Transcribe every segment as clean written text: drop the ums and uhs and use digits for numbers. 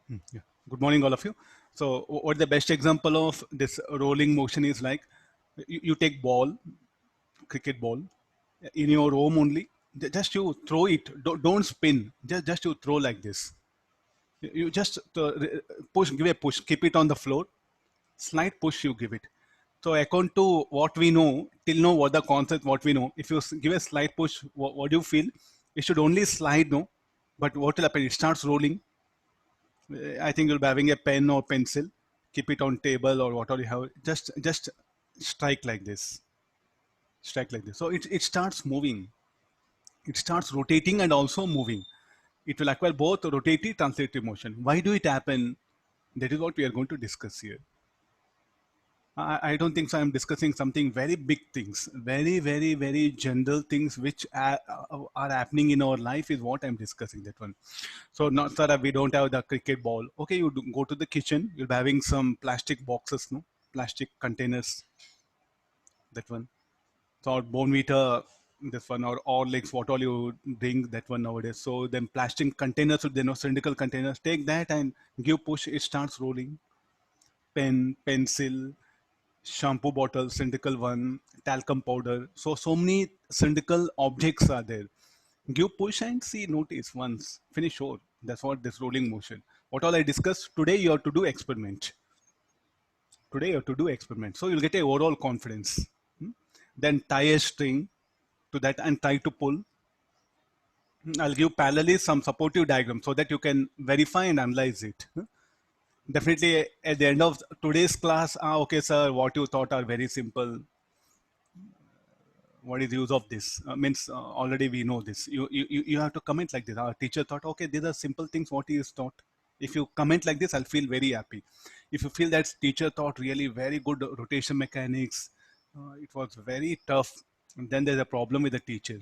Yeah. Good morning, all of you. So, what the best example of this rolling motion is like? You take ball, cricket ball, in your home only. Just you throw it. Don't spin. Just you throw like this. You just push, give a push, keep it on the floor. Slight push, you give it. So, according to what we know, till now, what the concept, what we know, if you give a slight push, what do you feel? It should only slide, no? But what will happen? It starts rolling. I think you'll be having a pen or pencil, keep it on table or whatever you have. Just strike like this, strike like this. So it starts moving, it starts rotating and also moving. It will acquire both rotative, translative motion. Why do it happen? That is what we are going to discuss here. I don't think so. I'm discussing something very big things, very general things which are happening in our life is what I'm discussing. That one. So not that we don't have the cricket ball. Okay, you go to the kitchen. You'll be having some plastic boxes, no, plastic containers. That one. So Bonvita, this one or all legs, what all you drink, that one nowadays. So then plastic containers, so there no cylindrical containers. Take that and give push. It starts rolling. Pen, pencil, shampoo bottle, cylindrical one, talcum powder. So many cylindrical objects are there. Give push and see, notice once. Finish sure. That's what this rolling motion. What all I discussed today, you have to do experiment. Today you have to do experiment. So you'll get a overall confidence. Then tie a string to that and try to pull. I'll give parallelly some supportive diagram so that you can verify and analyze it. Definitely at the end of today's class, okay, sir, what you thought are very simple. What is the use of this? Means already we know this. You have to comment like this. Our teacher thought, okay, these are simple things what he is taught. If you comment like this, I'll feel very happy. If you feel that teacher taught really very good rotation mechanics, it was very tough, then there's a problem with the teacher.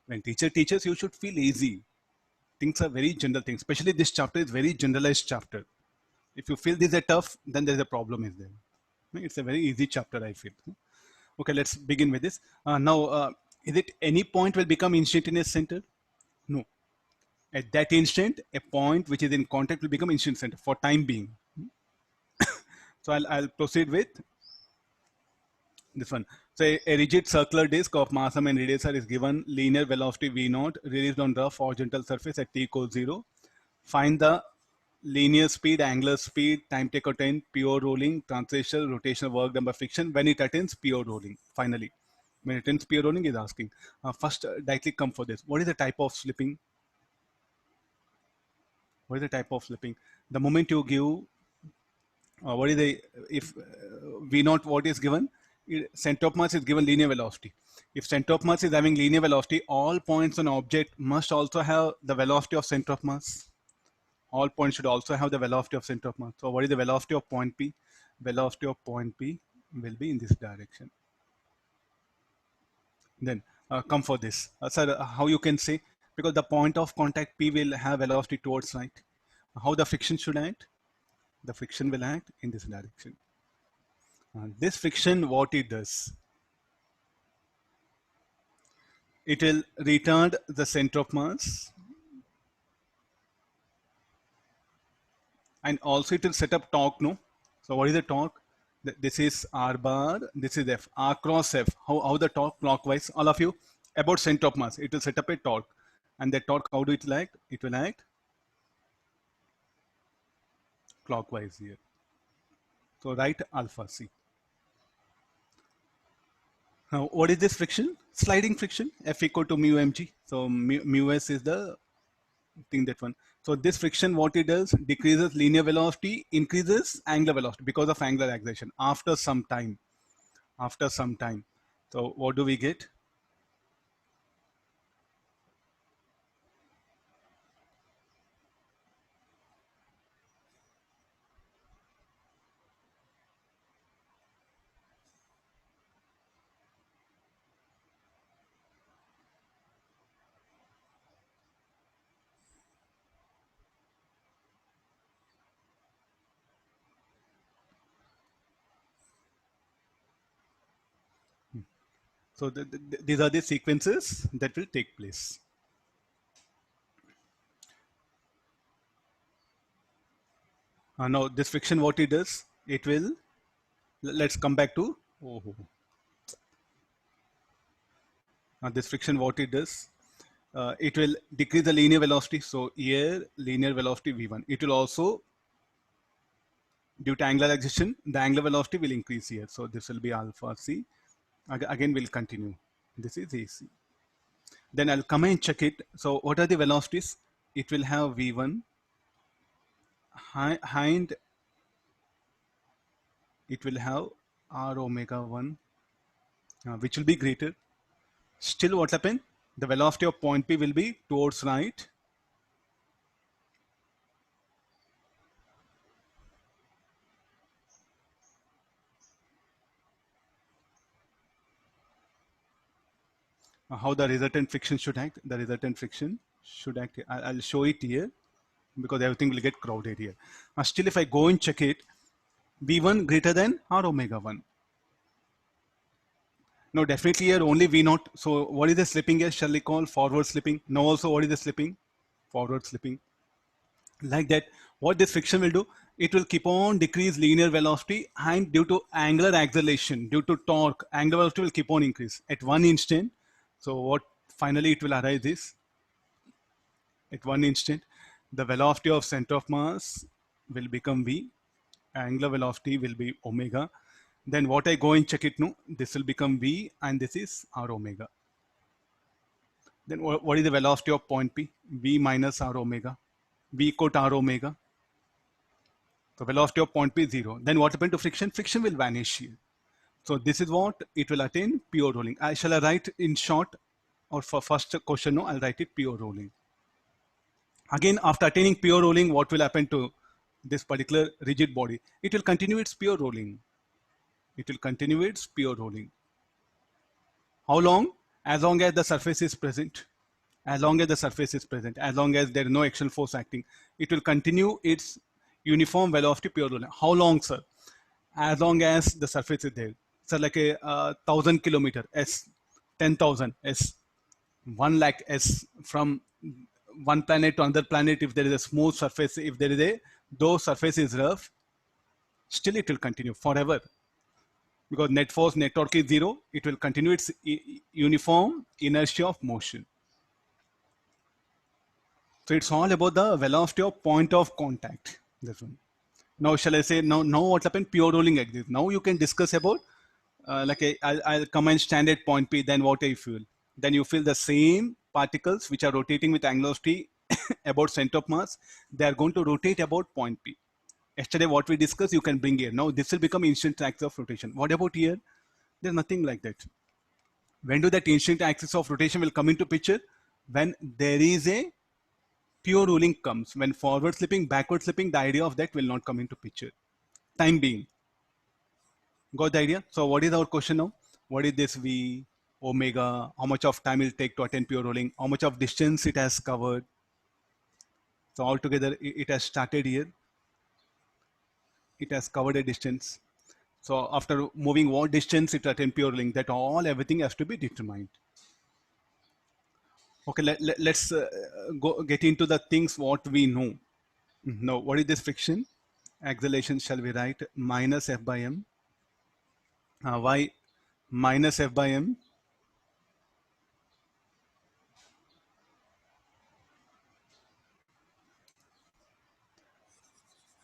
When teacher teaches, you should feel easy. Things are very general things, especially this chapter is very generalized chapter. If you feel these are tough, then there's a problem is there. It's a very easy chapter, I feel. Okay, let's begin with this. Now, is it any point will become instantaneous center? No. At that instant, a point which is in contact will become instant center for time being. So I'll proceed with this one. So a rigid circular disk of mass m and radius r is given linear velocity v naught released on rough horizontal surface at t equals 0. Find the linear speed, angular speed, time take attained, pure rolling, translational, rotational work done by friction when it attains pure rolling. Finally, when it attains pure rolling is asking. First, directly come for this. What is the type of slipping? What is the type of slipping? The moment you give what is the if v naught what is given, center of mass is given linear velocity. If center of mass is having linear velocity, all points on object must also have the velocity of center of mass. All points should also have the velocity of center of mass. So what is the velocity of point P? Velocity of point P will be in this direction. Then come for this. Sir, how you can say? Because the point of contact P will have velocity towards right. How the friction should act? The friction will act in this direction. This friction, what it does, it will retard the center of mass and also it will set up torque, no? So what is the torque? This is R bar, this is F, R cross F. How the torque clockwise, all of you, about center of mass, it will set up a torque. And the torque, how do it act? It will act clockwise here. So write alpha C. Now, what is this friction? Sliding friction, F equal to mu mg. So mu s is the thing, that one. So this friction, what it does, decreases linear velocity, increases angular velocity because of angular acceleration after some time. After some time. So what do we get? So these are the sequences that will take place. Now this friction, what it does, it will, let's come back to, this friction, what it does, it will decrease the linear velocity. So here, linear velocity V1. It will also, due to angular acceleration, the angular velocity will increase here. So this will be alpha C. Again, we'll continue. This is AC. Then I'll come and check it. So what are the velocities? It will have V1, and it will have R omega 1, which will be greater. Still what happened? The velocity of point P will be towards right. How the resultant friction should act? The resultant friction should act. I'll show it here because everything will get crowded here. Still, if I go and check it, V1 greater than R omega 1. No, definitely here only V0. So what is the slipping here? Shall we call forward slipping? Now also what is the slipping? Forward slipping. Like that, what this friction will do, it will keep on decrease linear velocity, and due to angular acceleration, due to torque, angular velocity will keep on increase at one instant. So what finally it will arise is, at one instant, the velocity of center of mass will become V, angular velocity will be omega. Then what I go and check it, no, this will become V and this is R omega. Then what is the velocity of point P? V minus R omega. V equal to R omega. So velocity of point P is 0. Then what happened to friction? Friction will vanish here. So this is what it will attain, pure rolling. Shall I write in short, or for first question, no, I'll write it pure rolling. Again, after attaining pure rolling, what will happen to this particular rigid body? It will continue its pure rolling. It will continue its pure rolling. How long? As long as the surface is present. As long as the surface is present, as long as there is no external force acting, it will continue its uniform velocity pure rolling. How long, sir? As long as the surface is there. So like a 1,000 kilometer S, 10,000 S, 1 lakh S, from one planet to another planet, if there is a smooth surface, if there is a, though surface is rough, still it will continue forever. Because net force, net torque is 0, it will continue its uniform inertia of motion. So it's all about the velocity of point of contact. This one. Now, shall I say, now what happened? Pure rolling exists. Now you can discuss about, I'll come and stand at point P, then what I feel? Then you feel the same particles which are rotating with angular velocity about center of mass, they are going to rotate about point P. Yesterday, what we discussed, you can bring here. Now this will become instant axis of rotation. What about here? There's nothing like that. When do that instant axis of rotation will come into picture? When there is a pure rolling comes. When forward slipping, backward slipping, the idea of that will not come into picture. Time being. Got the idea? So what is our question now? What is this V, omega? How much of time it will take to attain pure rolling? How much of distance it has covered? So altogether, it has started here. It has covered a distance. So after moving what distance it attain pure rolling, that all everything has to be determined. Okay, let's go get into the things what we know. Now, what is this friction? Acceleration shall we write minus F by M. Why minus F by M?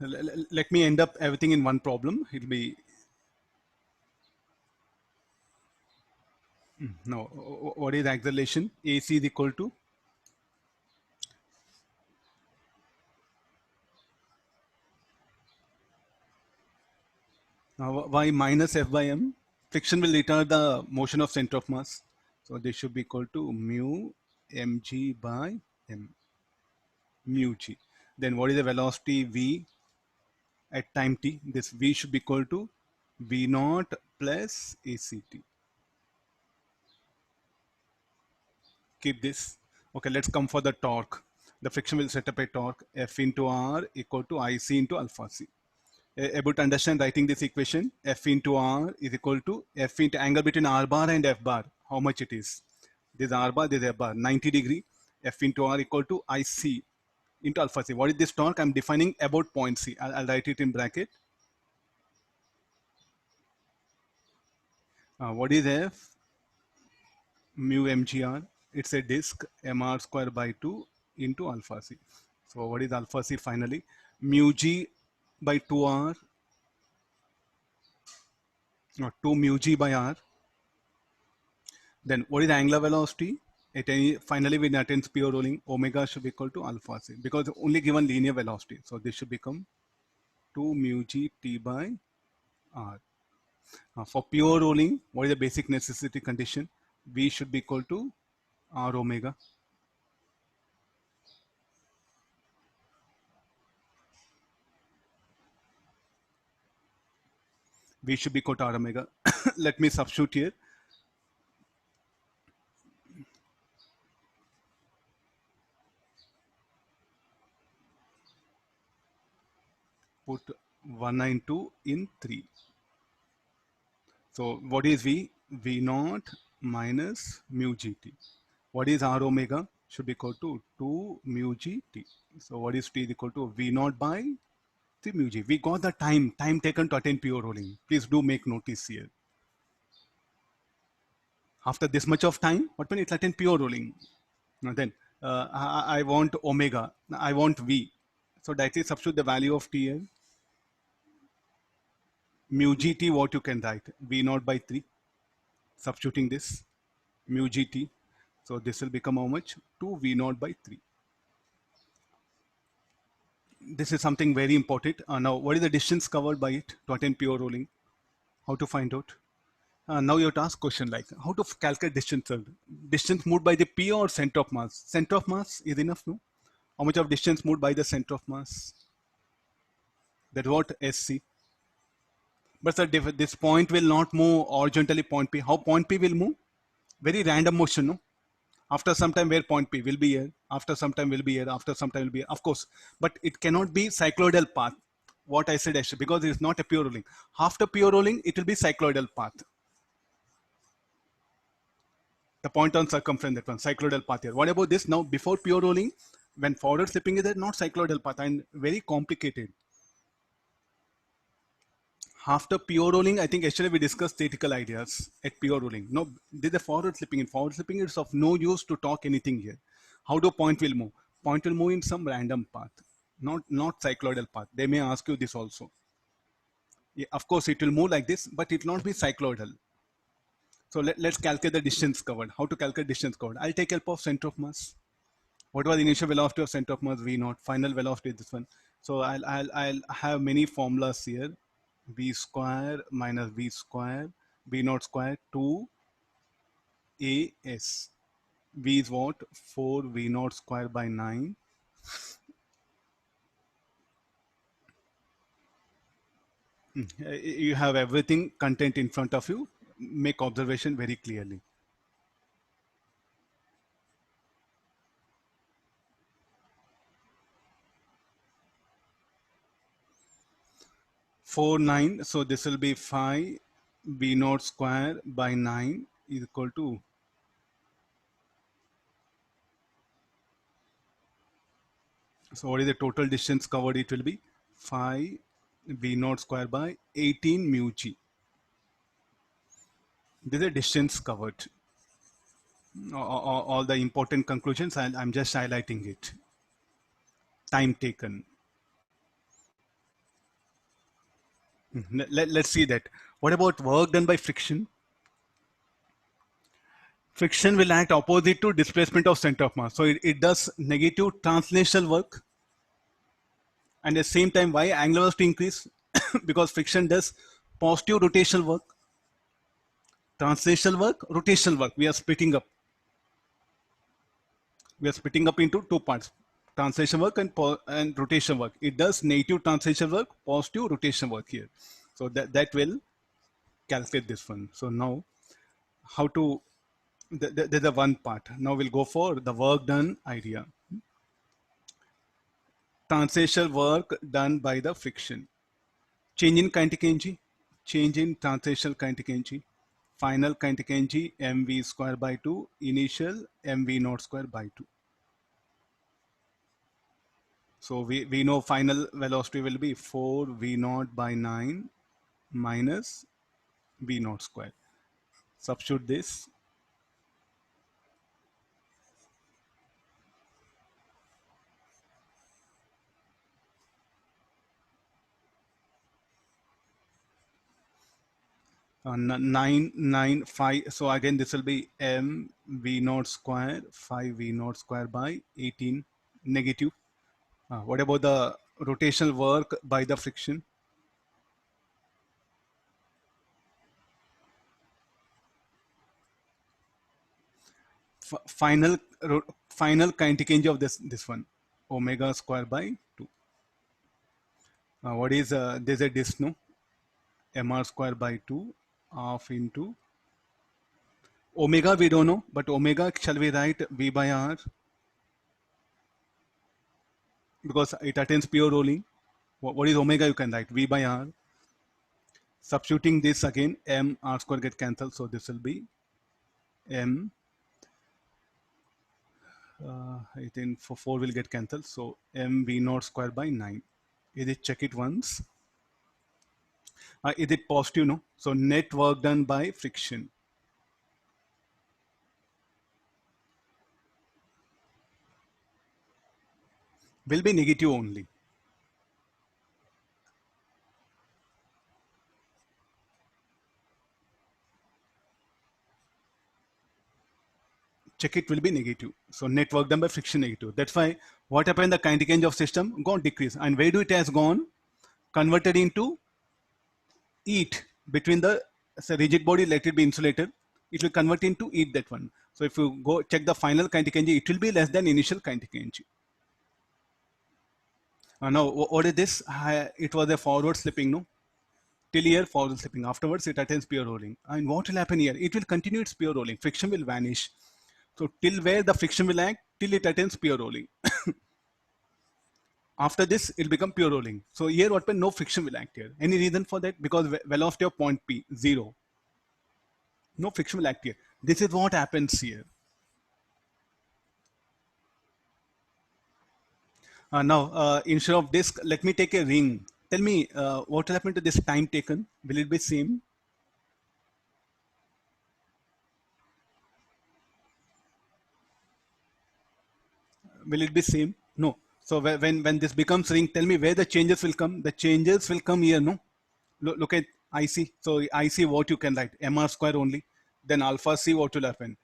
Let me end up everything in one problem. It'll be, no, what is acceleration? AC is equal to, why minus F by M? Friction will retard the motion of center of mass. So this should be equal to mu mg by m, mu g. Then what is the velocity v at time t? This v should be equal to v naught plus act. Keep this. Okay, let's come for the torque. The friction will set up a torque F into R equal to IC into alpha C. Able to understand writing this equation? F into R is equal to F into angle between R bar and F bar. How much it is? This R bar, this F bar, 90 degree. F into R equal to IC. into alpha c. What is this torque? I'm defining about point C. I'll write it in bracket. What is F? Mu mgr. It's a disk mr square by 2 into alpha c. So what is alpha c finally? Mu g by 2r, or 2 mu g by r. Then what is the angular velocity? At any, finally when it attains pure rolling, omega should be equal to alpha c, because only given linear velocity. So this should become 2 mu g t by r. For pure rolling, what is the basic necessity condition? V should be equal to r omega. V should be equal to r omega. Let me substitute here. Put 192 in 3. So what is V? V naught minus mu gt. What is r omega? Should be equal to 2 mu gt. So what is t is equal to V naught by 3 mu g. We got the time taken to attain pure rolling. Please do make notice here. After this much of time, what when it attain pure rolling? Now then, I want omega. I want V. So directly substitute the value of T as mu gt. What you can write? V naught by 3. Substituting this mu gt. So this will become how much? 2 V naught by 3. This is something very important. Now, what is the distance covered by it to attain pure rolling? How to find out? Now you have to ask question like, how to calculate distance? Distance moved by the P or center of mass? Center of mass is enough, no? How much of distance moved by the center of mass? That what SC. But sir, this point will not move horizontally point P. How point P will move? Very random motion, no? After some time where point P will be here, after some time will be here, after some time will be here, of course. But it cannot be cycloidal path. What I said actually, because it is not a pure rolling. After pure rolling, it will be cycloidal path. The point on circumference, that one, cycloidal path here. What about this? Now, before pure rolling, when forward slipping is there, not cycloidal path and very complicated. After pure rolling, I think yesterday we discussed theoretical ideas at pure rolling. No, there's a forward slipping. In forward slipping, it's of no use to talk anything here. How do point will move? Point will move in some random path, not cycloidal path. They may ask you this also. Yeah, of course, it will move like this, but it will not be cycloidal. So let's calculate the distance covered. How to calculate distance covered? I'll take help of center of mass. What was the initial velocity of center of mass? V naught. Final velocity is this one. So I'll have many formulas here. V square minus V square, V naught square 2 AS. V is what? 4 V naught square by 9. You have everything content in front of you. Make observation very clearly. Four 9. So this will be 5 V naught square by 9 is equal to. So what is the total distance covered? It will be 5 V naught square by 18 mu g. This is the distance covered. All the important conclusions, I'm just highlighting it. Time taken. Let's see that. What about work done by friction? Friction will act opposite to displacement of center of mass. So it does negative translational work. And at the same time, why angular velocity increase? Because friction does positive rotational work. Translational work, rotational work. We are splitting up. We are splitting up into two parts. Translation work and rotation work. It does negative translation work, positive rotation work here. So that will calculate this one. So now how to, there's the one part. Now we'll go for the work done idea. Translational work done by the friction. Change in kinetic energy, change in translational kinetic energy, final kinetic energy mv square by 2, initial mv naught square by 2. So we know final velocity will be 4 v naught by 9 minus v naught square. Substitute this. 995. So again, this will be m v naught square 5 v naught square by 18 negative. What about the rotational work by the friction? Final final kinetic energy of this one, omega square by 2. What is there's a disk, no? Mr square by 2 half into omega we don't know, but omega shall we write v by r because it attains pure rolling. What is omega? You can write v by r. Substituting this again, m r square get cancelled, so this will be m. I think for 4 will get cancelled, so m v naught square by 9. Is it check it once? Is it positive? No. So net work done by friction will be negative only. Check it will be negative. So net work done by friction negative. That's why what happened, the kinetic energy of system gone decrease. And where do it has gone? Converted into heat between the rigid body, let it be insulated. It will convert into heat, that one. So if you go check the final kinetic energy, it will be less than initial kinetic energy. Now, what is this? It was a forward slipping, no? Till here, forward slipping. Afterwards, it attains pure rolling. And what will happen here? It will continue its pure rolling. Friction will vanish. So till where the friction will act? Till it attains pure rolling. After this, it will become pure rolling. So here, what no friction will act here. Any reason for that? Because velocity of point P, 0. No friction will act here. This is what happens here. Now, instead of disk, let me take a ring. Tell me, what will happen to this time taken? Will it be same? Will it be same? No. So when this becomes ring, tell me where the changes will come. The changes will come here, no? Look at IC. So IC, what you can write? MR square only. Then alpha C, what will happen?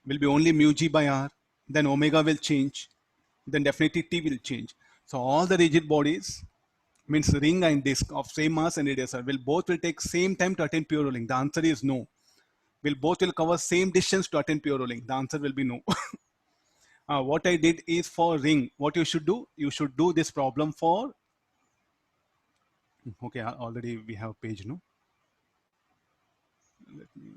Will be only mu G by R. Then omega will change. Then definitely T will change. So all the rigid bodies, means ring and disk of same mass and radius will take same time to attain pure rolling. The answer is no. Will cover same distance to attain pure rolling. The answer will be no. What I did is for ring, what you should do, you should do this problem for, okay, already we have page, no? Let me,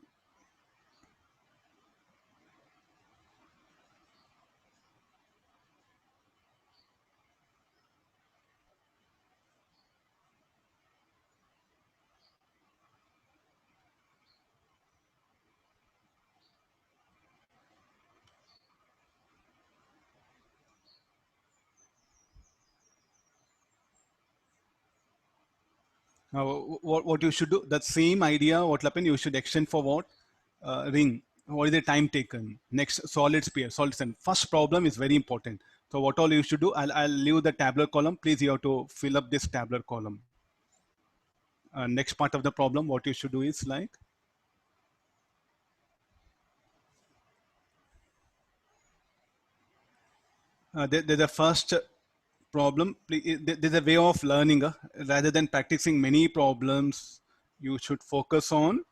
what you should do, that same idea, what will happen, you should extend for what? Ring. What is the time taken? Next, solid sphere, solid sand. First problem is very important. So what all you should do, I'll leave the tabular column. Please, you have to fill up this tabular column. Next part of the problem, what you should do is like, there's a first problem. There's a way of learning. Rather than practicing many problems, you should focus on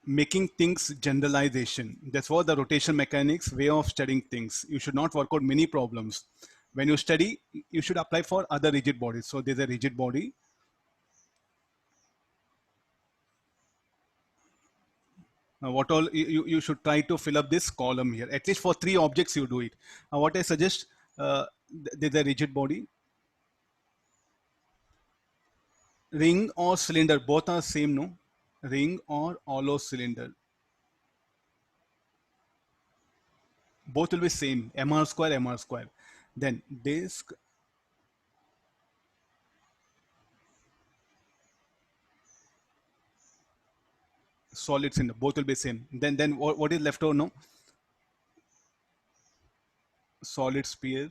making things generalization. That's what the rotation mechanics way of studying things. You should not work out many problems. When you study, you should apply for other rigid bodies. So there's a rigid body. What all you should try to fill up this column here. At least for 3 objects, you do it. What I suggest, there's a rigid body. Ring or cylinder, both are same, no? Ring or hollow cylinder. Both will be same, mr square, mr square. Then disk, solid cylinder, both will be same. Then what is left over now? Solid sphere,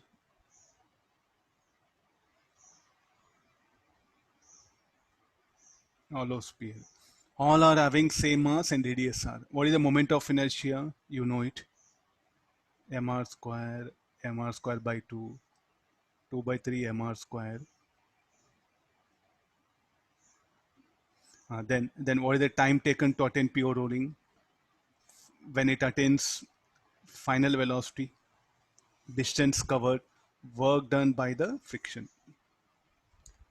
hollow sphere. All are having same mass and radius r. What is the moment of inertia? You know it. mr square by 2, 2 by 3 mr square. Then what is the time taken to attain pure rolling? When it attains final velocity, distance covered, work done by the friction.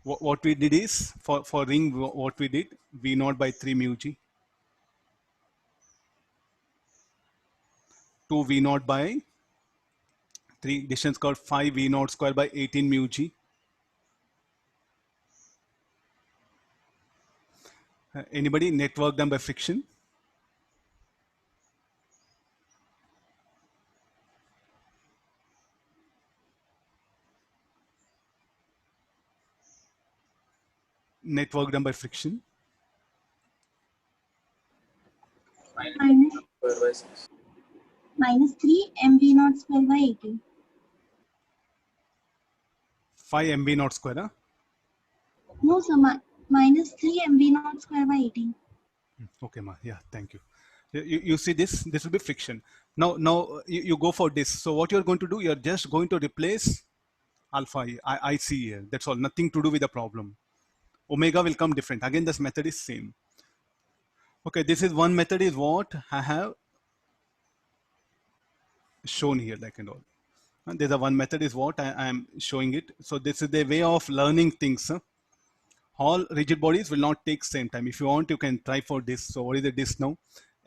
What we did is, for ring, what we did, V naught by 3 mu g, 2 V naught by 3, distance covered 5 V naught square by 18 mu g. Anybody? Net work done by friction? Net work done by friction? Minus 3 mv naught square by 18. 5 mv naught square, huh? No, sir. Minus 3 mv naught square by 18. Okay, ma. Yeah, thank you. You see this? This will be friction. Now you go for this. So what you're going to do? You're just going to replace alpha. I see here. That's all. Nothing to do with the problem. Omega will come different. Again, this method is same. Okay, this is one method is what I have shown here, like and all. And there's a one method is what I am showing it. So this is the way of learning things. Huh? All rigid bodies will not take same time. If you want, you can try for this. So what is the disk now?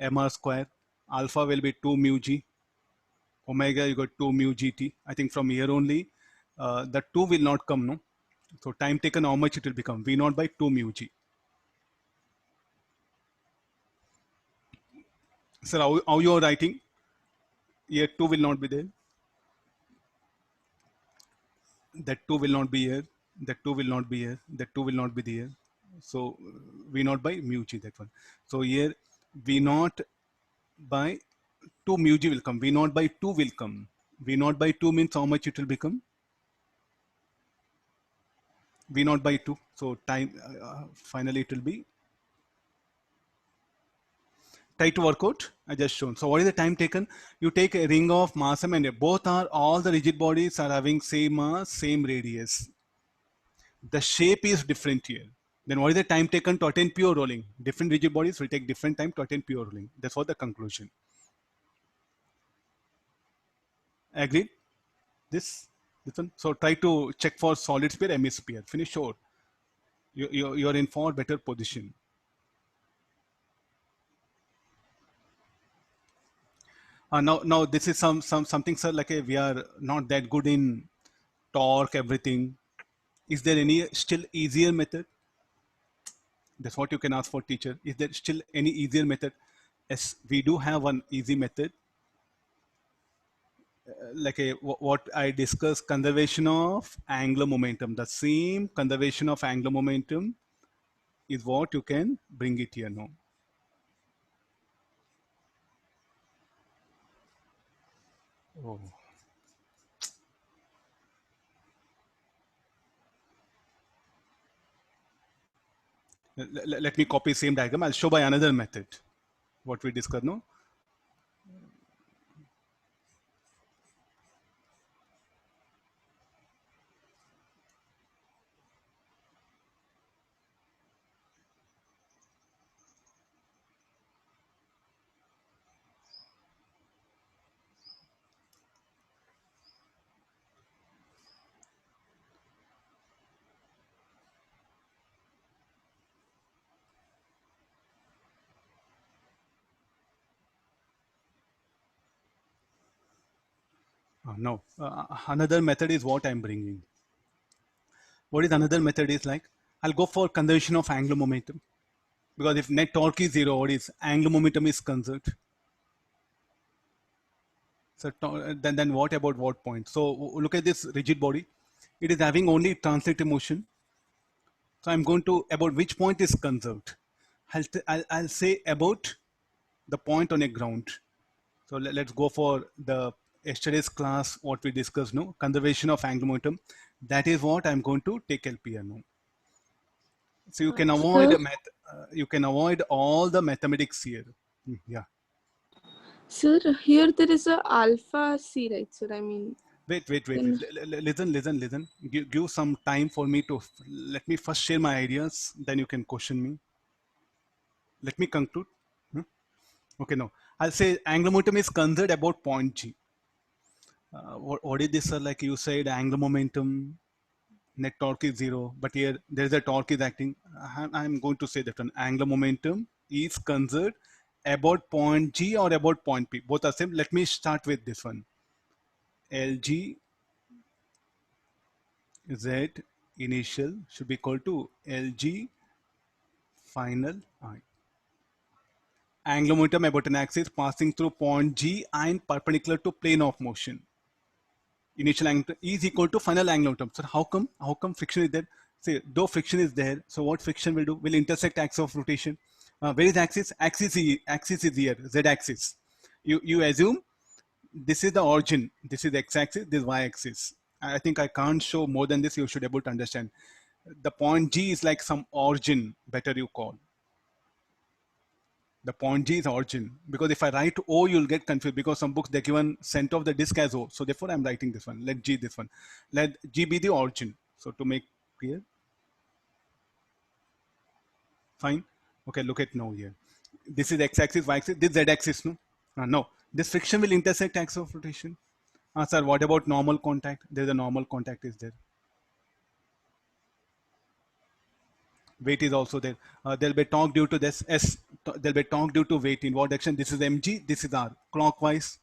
mr square. Alpha will be 2 mu g. Omega, you got 2 mu gt. I think from here only, the 2 will not come, no? So time taken, how much it will become? V naught by 2 mu g. Sir, how you are writing? Here 2 will not be there. That 2 will not be here. That 2 will not be here. That 2 will not be there. So V naught by mu g, that one. So here V naught by 2 mu g will come. V naught by 2 will come. V naught by 2 means how much it will become? V naught by 2. So time, finally it will be. Try to work out. I just shown. So what is the time taken? You take a ring of mass m and both are, all the rigid bodies are having same mass, same radius. The shape is different here. Then what is the time taken to attain pure rolling? Different rigid bodies will take different time to attain pure rolling. That's what the conclusion. Agreed? This one. So try to check for solid sphere, ME sphere. Finish short. You're in far better position. Now this is something, sir, like we are not that good in torque, everything. Is there any still easier method? That's what you can ask for teacher. Is there still any easier method? Yes, we do have one easy method. Like what I discussed, conservation of angular momentum. The same conservation of angular momentum is what you can bring it here now. Oh. Let me copy same diagram. I'll show by another method what we discussed now. No, another method is what I'm bringing. What is another method is like, I'll go for conservation of angular momentum. Because if net torque is 0, what is angular momentum is conserved. So then what about what point? So look at this rigid body. It is having only translative motion. So I'm going to about which point is conserved. I'll say about the point on a ground. So let's go for the yesterday's class, what we discussed, no? Conservation of angular momentum. That is what I'm going to take LPR now. So you can avoid Sir, you can avoid all the mathematics here. Yeah. sir, here there is a alpha C, right, sir? I mean, Wait. then Listen. Give some time for me to let me first share my ideas. Then you can question me. Let me conclude. Hmm? Okay, no. I'll say angular momentum is considered about point G. What is this, sir? Like you said, angular momentum, net torque is zero, but here there is a torque is acting. I'm going to say that one angular momentum is considered about point G or about point P. Both are same. Let me start with this one. LG Z initial should be equal to LG final I. Angular momentum about an axis passing through point G and perpendicular to plane of motion. Initial angle is equal to final angular momentum. So how come friction is there? Say though friction is there, so what friction will do? Will intersect axis of rotation. Where is axis? Axis is here, z axis. You assume this is the origin. This is x axis. This is y axis. I think I can't show more than this. You should be able to understand. The point G is like some origin. Better you call. The point G is origin, because if I write O, you'll get confused, because some books they're given center of the disk as O. So therefore I'm writing this one. Let G this one. Let G be the origin. So to make clear, fine. Okay, look at now here. This is x-axis, y-axis. This z-axis, no? No. This friction will intersect axis of rotation. Sir, what about normal contact? There's a normal contact is there. Weight is also there. There'll be torque due to this S. There'll be torque due to weight. In what direction? This is mg. This is r. Clockwise.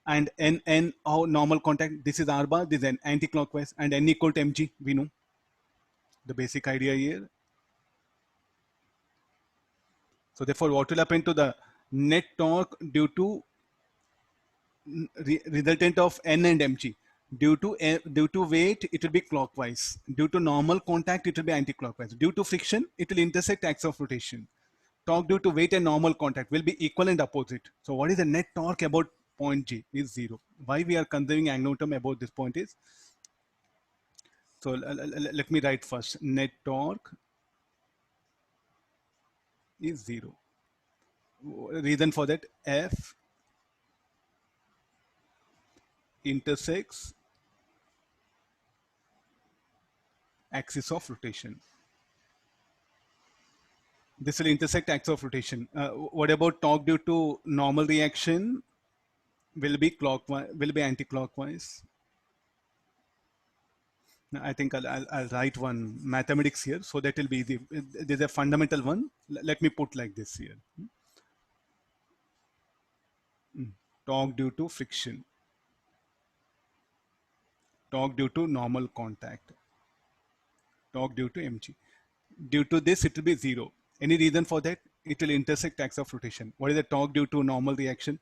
And n how normal contact. This is r bar. This is n anti-clockwise. And n equal to mg. We know the basic idea here. So therefore, what will happen to the net torque due to resultant of n and mg? Due to weight, it will be clockwise. Due to normal contact, it will be anti-clockwise. Due to friction, it will intersect axis of rotation. Torque due to weight and normal contact will be equal and opposite. So what is the net torque about point G? Is zero. Why we are conserving angular momentum about this point is, so let me write first. Net torque is zero. Reason for that, F intersects axis of rotation. This will intersect axis of rotation. What about torque due to normal reaction? Will be clockwise, will be anti-clockwise. I think I'll write one mathematics here, so that will be easy. There's a fundamental one. Let me put like this here. Torque due to friction. Torque due to normal contact. Torque due to mg. Due to this, it will be zero. Any reason for that? It will intersect axis of rotation. What is the torque due to normal reaction?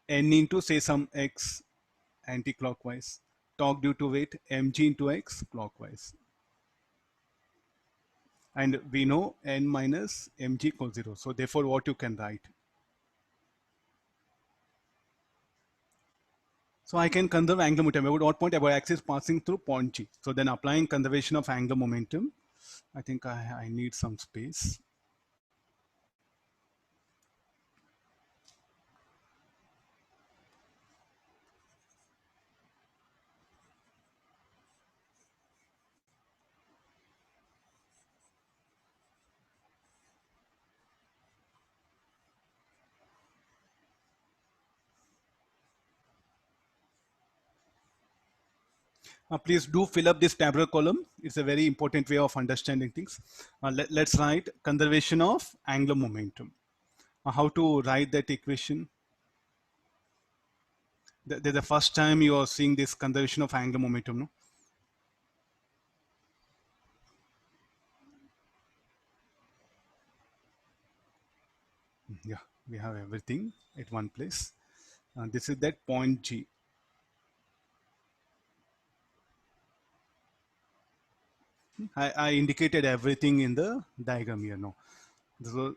N into say some x anti-clockwise. Torque due to weight mg into x clockwise. And we know n minus mg equals 0. So therefore, what you can write? So I can conserve angular momentum about what point? About axis passing through point G. So then applying conservation of angular momentum, I think I need some space. Please do fill up this tabular column. It's a very important way of understanding things. Let's write conservation of angular momentum. How to write that equation? The first time you are seeing this conservation of angular momentum, no? Yeah, we have everything at one place. This is that point G. I indicated everything in the diagram here now. So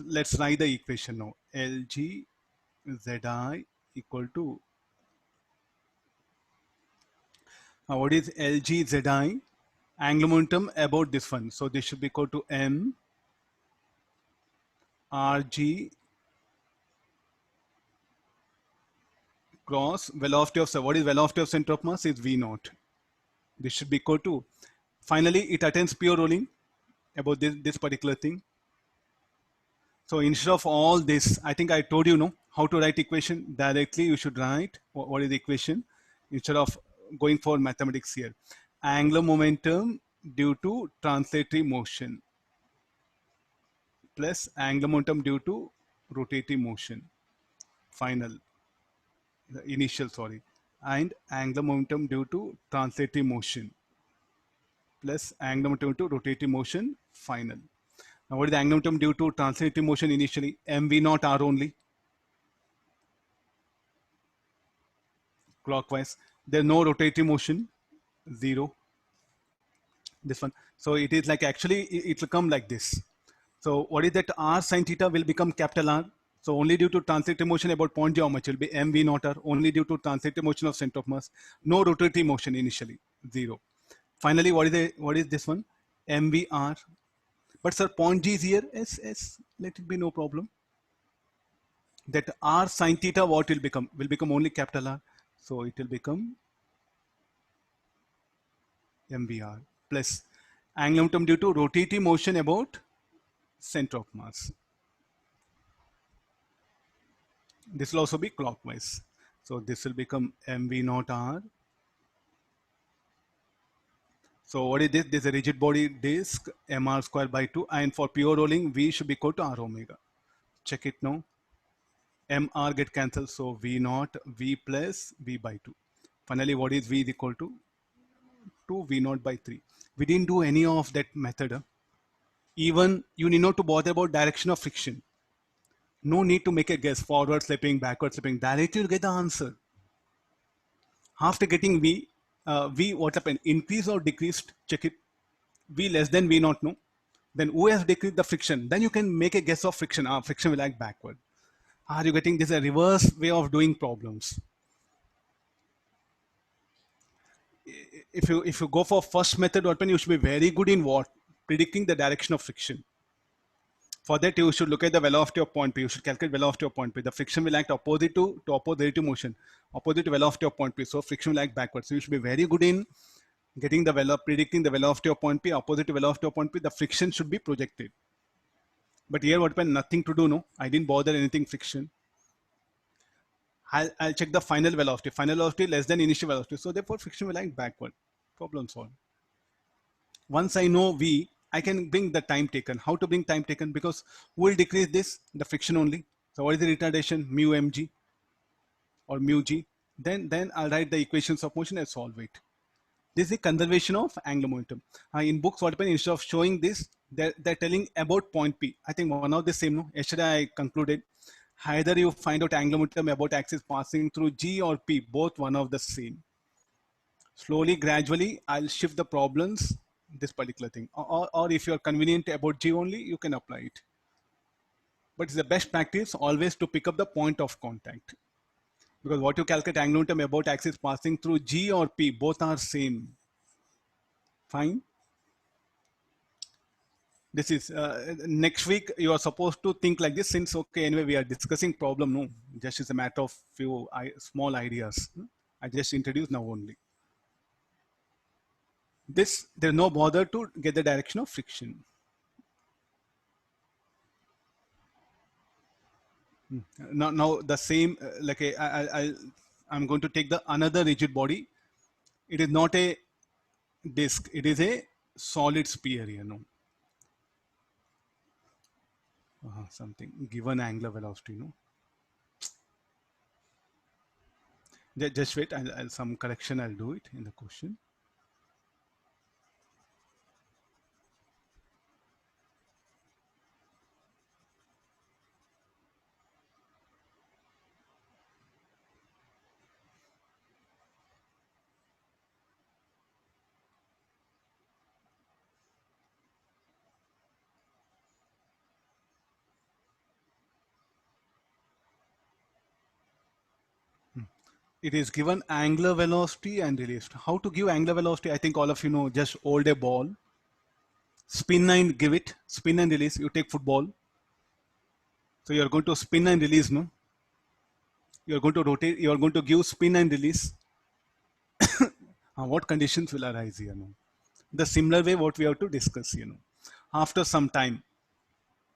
let's write the equation now. LG Zi equal to, what is LG Zi? Angular momentum about this one. So this should be equal to M RG cross velocity of, what is velocity of center of mass is V naught. This should be equal to, finally it attains pure rolling about this particular thing. So instead of all this, I think I told you no how to write equation directly. You should write what is the equation instead of going for mathematics here. Angular momentum due to translatory motion plus angular momentum due to rotating motion, final, the initial, sorry, and angular momentum due to translatory motion plus angular momentum due to rotating motion, final. Now what is the angular momentum due to translatory motion initially? mv naught r only, clockwise. There's no rotating motion, 0. This one. So it is like, actually it will come like this. So what is that? R sine theta will become capital R. So only due to translative motion about point geometry will be mv naught r, only due to translative motion of center of mass. No rotating motion initially, 0. Finally, what is this one? mvr. But sir, point G is here. S, let it be, no problem. That R sine theta, what will become? Will become only capital R. So it will become mvr plus angular momentum due to rotating motion about center of mass. This will also be clockwise. So this will become mv naught r. So what is this? This is a rigid body disk, mr square by 2, and for pure rolling, v should be equal to r omega. Check it now. mr get cancelled, so v naught, v plus v by 2. Finally, what is v is equal to 2 v naught by 3. We didn't do any of that method. Even you need not to bother about direction of friction. No need to make a guess, forward slipping, backward slipping. Directly you get the answer. After getting V, V what happened? Increased or decreased? Check it. V less than V naught, no? Then who has decreased the friction? Then you can make a guess of friction. Friction will act backward. Are you getting this? A reverse way of doing problems. If you go for first method, you should be very good in what? Predicting the direction of friction. For that, you should look at the velocity of point P. You should calculate velocity of point P. The friction will act opposite to opposite motion, opposite to velocity of point P. So friction will act backwards. So you should be very good in getting the predicting the velocity of point P, opposite to velocity of point P. The friction should be projected. But here what happened? Nothing to do. No, I didn't bother anything friction. I'll check the final velocity. Final velocity less than initial velocity. So therefore friction will act backward. Problem solved. Once I know V, I can bring the time taken. How to bring time taken? Because who will decrease this? The friction only. So what is the retardation? Mu mg or mu g. Then I'll write the equations of motion and solve it. This is the conservation of angular momentum. In books, what happens, instead of showing this, they're telling about point P. I think one of the same. No? Yesterday I concluded. Either you find out angular momentum about axis passing through G or P, both one of the same. Slowly, gradually, I'll shift the problems, this particular thing. Or if you're convenient about G only, you can apply it. But it's the best practice always to pick up the point of contact. Because what you calculate angular momentum about axis passing through G or P, both are same. Fine. This is next week you are supposed to think like this, since okay, anyway we are discussing problem, no, just is a matter of few small ideas. I just introduced now only. This, there's no bother to get the direction of friction. Now the same, like I'm going to take the another rigid body. It is not a disk, it is a solid sphere, you know. Something given angular velocity, no. Just wait, I'll some correction I'll do it in the question. it is given angular velocity and released. How to give angular velocity? I think all of you know, just hold a ball, spin and give it, spin and release. You take football. So you're going to spin and release, no? You're going to rotate, you're going to give spin and release. What conditions will arise here, no? The similar way what we have to discuss, After some time,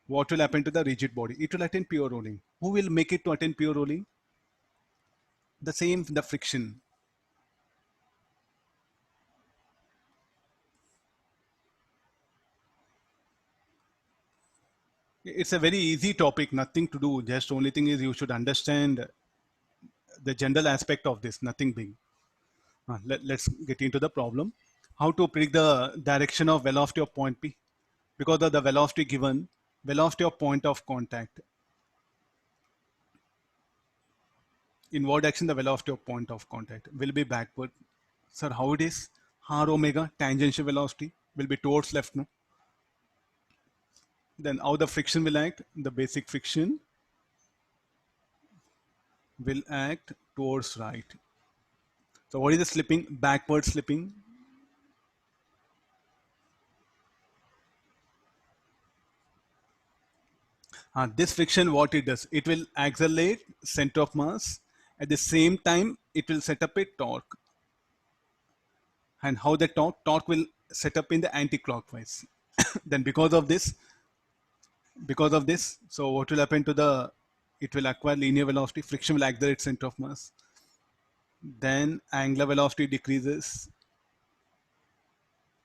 what will happen to the rigid body? It will attain pure rolling. Who will make it to attain pure rolling? The same, the friction. It's a very easy topic, nothing to do. Just only thing is you should understand the general aspect of this, nothing big. Let's get into the problem. How to predict the direction of velocity of point P? Because of the velocity given, velocity of point of contact. In what direction the velocity of point of contact will be backward. Sir, how it is? R omega, tangential velocity, will be towards left, no? Then how the friction will act? The basic friction will act towards right. So what is the slipping? Backward slipping. This friction, what it does? It will accelerate center of mass. At the same time, it will set up a torque. And how the torque will set up in the anti-clockwise. Then because of this, so what will happen to the, it will acquire linear velocity, friction will accelerate center of mass. Then angular velocity decreases,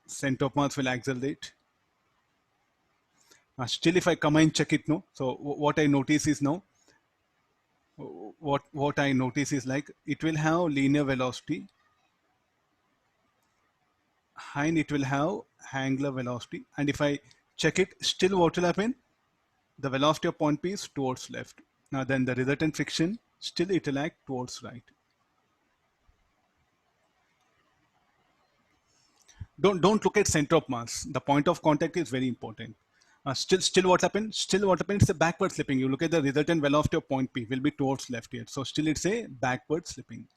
center of mass will accelerate. Still, if I come and check it, no. So what I notice is now, what I notice is like it will have linear velocity and it will have angular velocity. And if I check it, still what will happen? The velocity of point P is towards left. Now then the resultant friction, still it will act towards right. Don't look at center of mass. The point of contact is very important. Still what happened? Still what happened? It's a backward slipping. You look at the resultant velocity of point P will be towards left here. So still it's a backward slipping.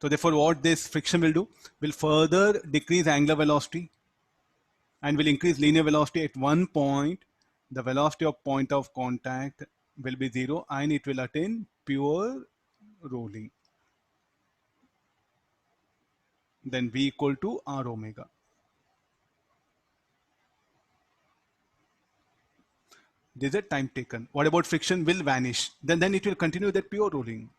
So therefore what this friction will do? Will further decrease angular velocity and will increase linear velocity. At one point, the velocity of point of contact will be 0 and it will attain pure rolling. Then V equal to R omega. This is a time taken. What about friction? Will vanish. Then it will continue that pure rolling.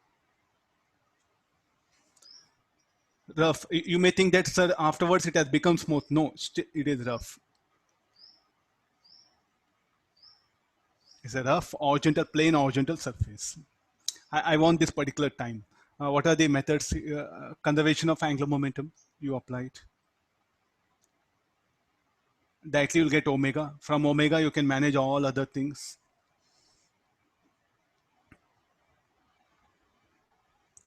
Rough. You may think that, sir, afterwards it has become smooth. No, it is rough. It's a rough horizontal, plain horizontal surface. I want this particular time. What are the methods? Conservation of angular momentum. You apply it. Directly you'll get omega. From omega, you can manage all other things.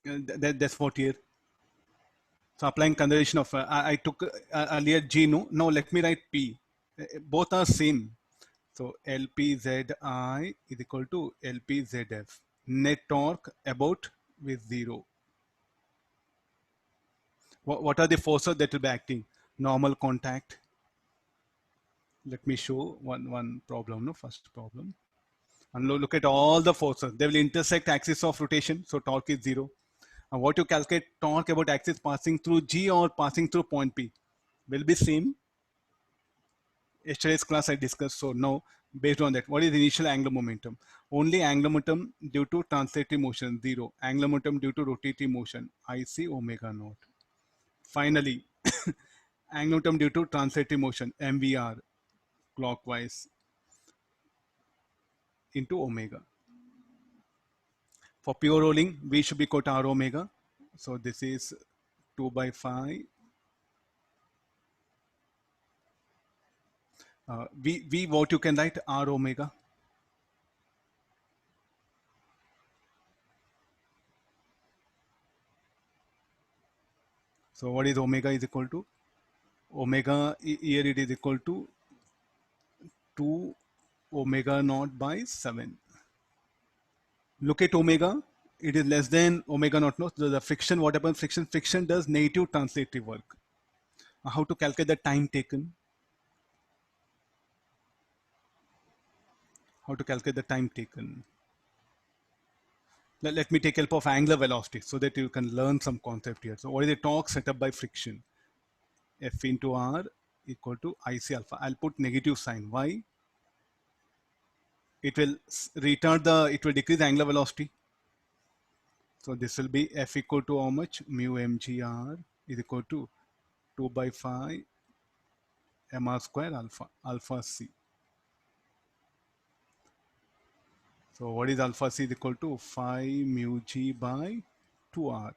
That's what here. So applying conservation of, I took earlier G, no? Now let me write P. Both are same. So LPZI is equal to LPZF. Net torque about with 0. What are the forces that will be acting? Normal contact. Let me show one problem, no? First problem. And look at all the forces. They will intersect axis of rotation. So torque is 0. And what you calculate torque about axis passing through G or passing through point P will be same. Yesterday's class I discussed. So now based on that, what is initial angular momentum? Only angular momentum due to translatory motion, 0. Angular momentum due to rotatory motion, IC omega naught. Finally, angular momentum due to translatory motion, MVR, clockwise into omega. For pure rolling, V should be equal to R omega. So this is 2 by 5. V what you can write? R omega. So what is omega is equal to? Omega here it is equal to 2 omega naught by 7. look at omega, it is less than omega naught. No, so the friction, what happens? Friction does negative translative work. How to calculate the time taken? How to calculate the time taken? Let me take help of angular velocity so that you can learn some concept here. So what is the torque set up by friction? F into R equal to IC alpha. I'll put negative sign. Why? It will it will decrease angular velocity. So this will be F equal to how much? Mu mgr is equal to 2 by 5 mr square alpha c. So what is alpha c is equal to 5 mu g by 2r.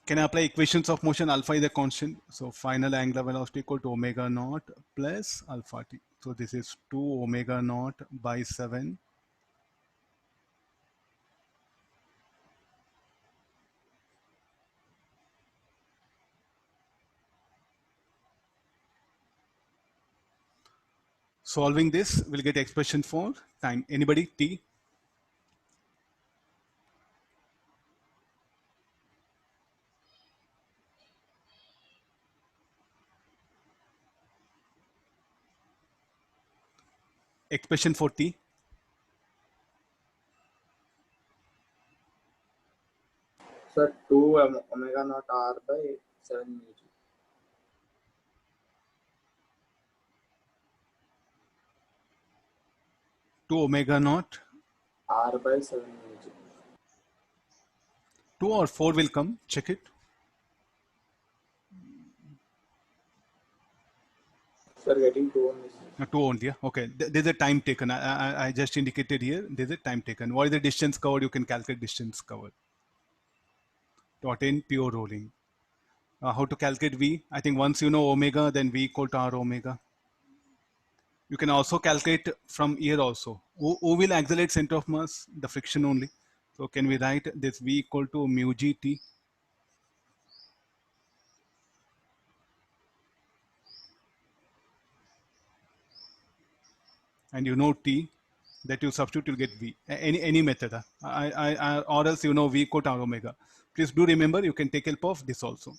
Can I apply equations of motion? Alpha is a constant. So final angular velocity equal to omega naught plus alpha t. So this is 2 omega naught by 7. Solving this, we'll get expression for time. Anybody? T? Expression for T? Sir, 2 omega naught r by 7 mu g. 2 omega naught. R by 7 mu g. 2 or 4 will come. Check it. Sir, getting 2 only. 2 only. Yeah? Okay. There's a time taken. I just indicated here. There's a time taken. What is the distance covered? You can calculate distance covered to attain pure rolling. How to calculate V? I think once you know omega, then V equal to R omega. You can also calculate from here also. Who will accelerate center of mass? The friction only. So can we write this V equal to mu gt? And you know T, that you substitute, you'll get V. Any method. Or else you know V equal to R omega. Please do remember, you can take help of this also.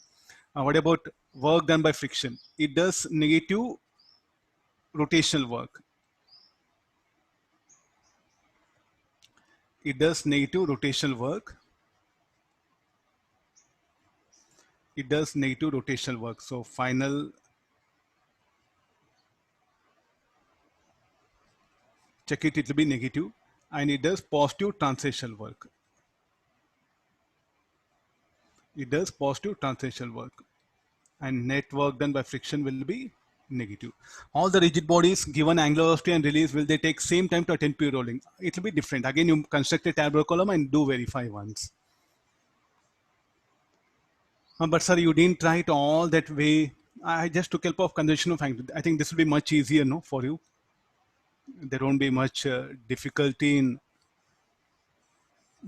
What about work done by friction? It does negative rotational work. It does negative rotational work. It does negative rotational work. So final, check it, it will be negative. And it does positive translational work. It does positive translational work. And net work done by friction will be negative. All the rigid bodies given angular velocity and release, will they take same time to attain pure rolling? It will be different. Again, you construct a tabular column and do verify once. But sir, you didn't try it all that way. I just took help of conservation of angle. I think this will be much easier, no, for you. There won't be much difficulty in.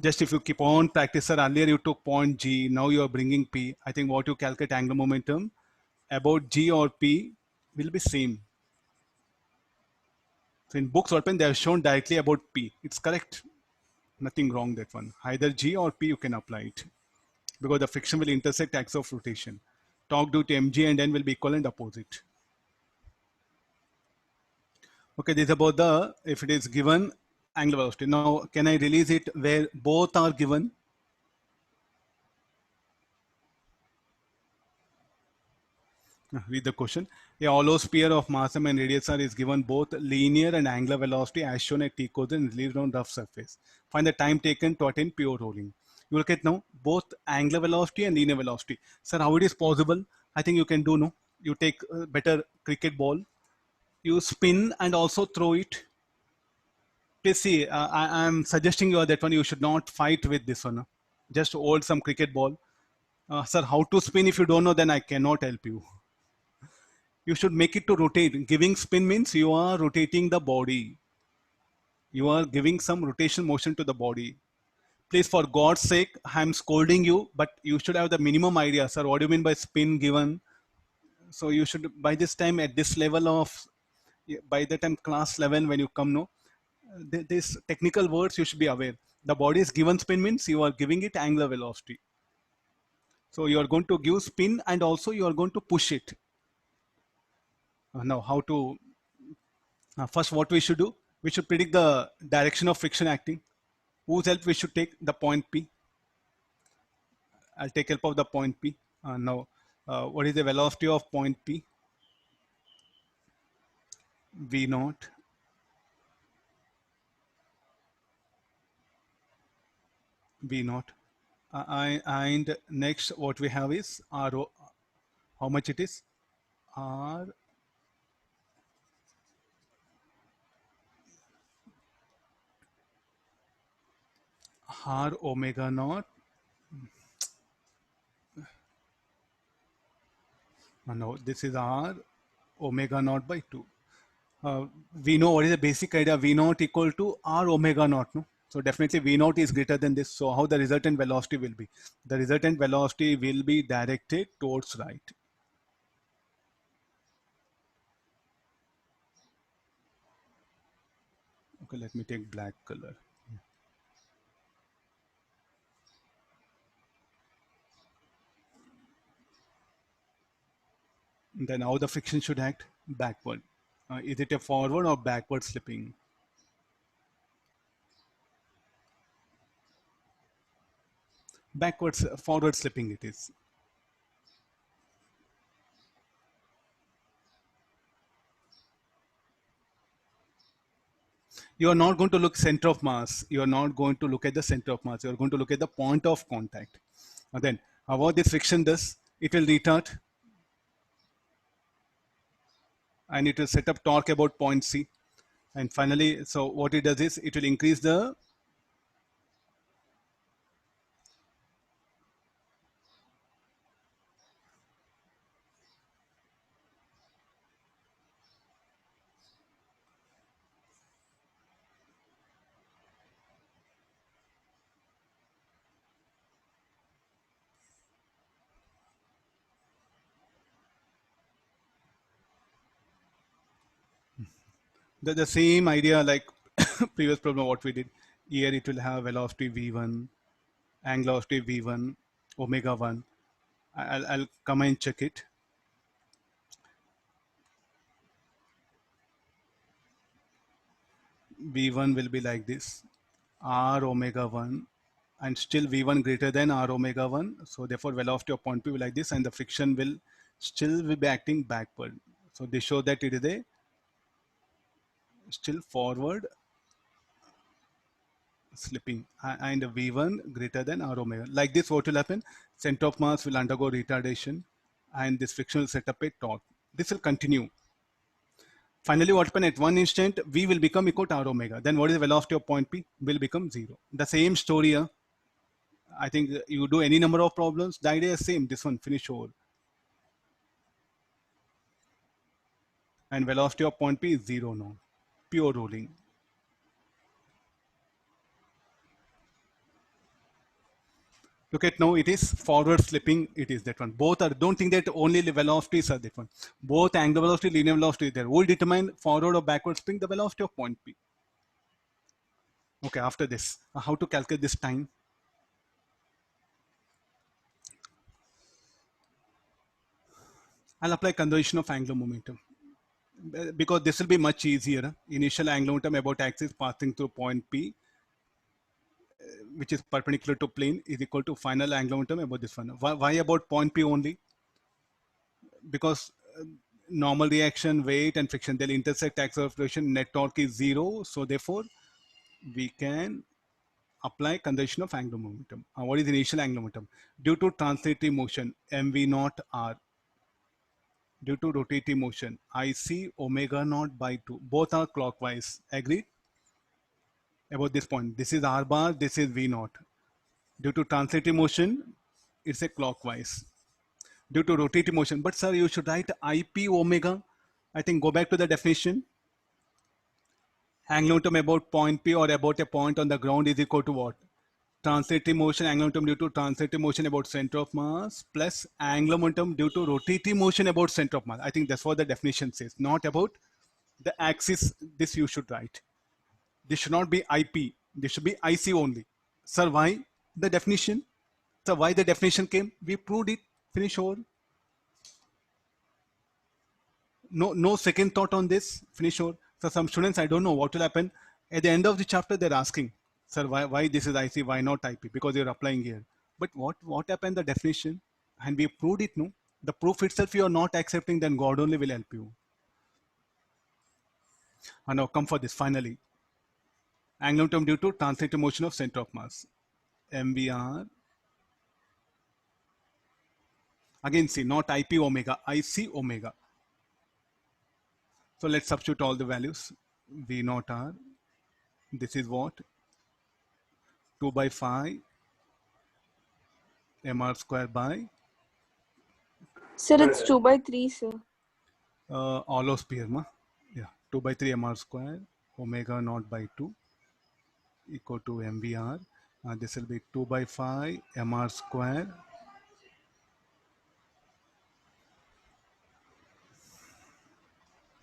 Just if you keep on practice, sir, earlier you took point G, now you are bringing P. I think what you calculate angular momentum about G or P will be same. So in books open, they have shown directly about P. It's correct. Nothing wrong that one. Either G or P you can apply it. Because the friction will intersect axis of rotation. Torque due to mg and n will be equal and opposite. Okay, this is about the, if it is given, angular velocity. Now, can I release it where both are given? Read the question. A hollow sphere of mass m and radius r is given both linear and angular velocity as shown at t coordinate and released on rough surface. Find the time taken to attain pure rolling. You look at now both angular velocity and linear velocity. Sir, how it is possible? I think you can do, no? You take a better cricket ball, you spin and also throw it. Please see, I am suggesting you that one, you should not fight with this one. Just hold some cricket ball. Sir, how to spin? If you don't know, then I cannot help you. You should make it to rotate. Giving spin means you are rotating the body. You are giving some rotation motion to the body. Please, for God's sake, I am scolding you, but you should have the minimum idea, sir. What do you mean by spin given? So you should, by this time at this level of, by the time class 11, when you come, no, These technical words you should be aware. The body is given spin means you are giving it angular velocity. So you are going to give spin and also you are going to push it. Now how to, first what we should do, we should predict the direction of friction acting. Whose help we should take? The point P. I'll take help of the point P. Now, what is the velocity of point P? V naught. V naught. And next what we have is RO. How much it is? R omega naught. No, this is R omega naught by 2. We know what is the basic idea. V naught equal to R omega naught. No? So definitely V naught is greater than this. So how the resultant velocity will be? The resultant velocity will be directed towards right. Okay, let me take black color. Then how the friction should act? Backward. Is it a forward or backward slipping? Backwards, forward slipping it is. You are not going to look center of mass. You are not going to look at the center of mass. You are going to look at the point of contact. And then how this friction does? It will retard and it will set up torque about point C. And finally, so what it does is it will increase the the same idea like previous problem what we did. Here it will have velocity V1, angular velocity V1, omega 1. I'll come and check it. V1 will be like this, R omega 1, and still V1 greater than R omega 1. So therefore velocity of point P will be like this, and the friction will still be acting backward. So they show that it is a still forward slipping, and V1 greater than R omega. Like this, what will happen? Center of mass will undergo retardation and this friction will set up a torque. This will continue. Finally, what happens at one instant, V will become equal to R omega. Then what is the velocity of point P? Will become 0. The same story here. I think you do any number of problems, the idea is same. This one finish over. And velocity of point P is 0 now. Pure rolling. Look at now, it is forward slipping. It is that one. Both are, don't think that only the velocities are that one. Both angular velocity, linear velocity, they will determine forward or backward slipping the velocity of point P. Okay, after this, how to calculate this time? I'll apply conservation of angular momentum because this will be much easier. Initial angular momentum about axis passing through point P, which is perpendicular to plane, is equal to final angular momentum about this one. Why about point P only? Because normal reaction, weight and friction, they'll intersect axis of rotation, net torque is 0. So therefore, we can apply conservation of angular momentum. What is initial angular momentum? Due to translatory motion, mv naught r. Due to rotating motion, IC omega naught by 2. Both are clockwise. Agreed? About this point. This is R bar, this is V naught. Due to translating motion, it's a clockwise. Due to rotating motion. But sir, you should write IP omega. I think go back to the definition. Angular momentum about point P or about a point on the ground is equal to what? Translating motion, angular momentum due to translating motion about center of mass plus angular momentum due to rotating motion about center of mass. I think that's what the definition says, not about the axis. This you should write. This should not be IP. This should be IC only. Sir, why the definition? Sir, why the definition came? We proved it. Finish over. No second thought on this. Finish over. So some students, I don't know what will happen. At the end of the chapter, they're asking, sir, why this is IC, why not IP? Because you're applying here. But what happened? The definition, and we proved it. No, the proof itself you are not accepting, then God only will help you. And now come for this finally. Angular momentum due to translated motion of center of mass. MVR. Again, see, not IP omega, IC omega. So let's substitute all the values. V naught R. This is what? 2 by 5 mr square by Sir, it's 2 by 3, sir. all of sphere. Yeah, 2 by 3 mr square omega naught by 2 equal to MVR. This will be 2 by 5 mr square.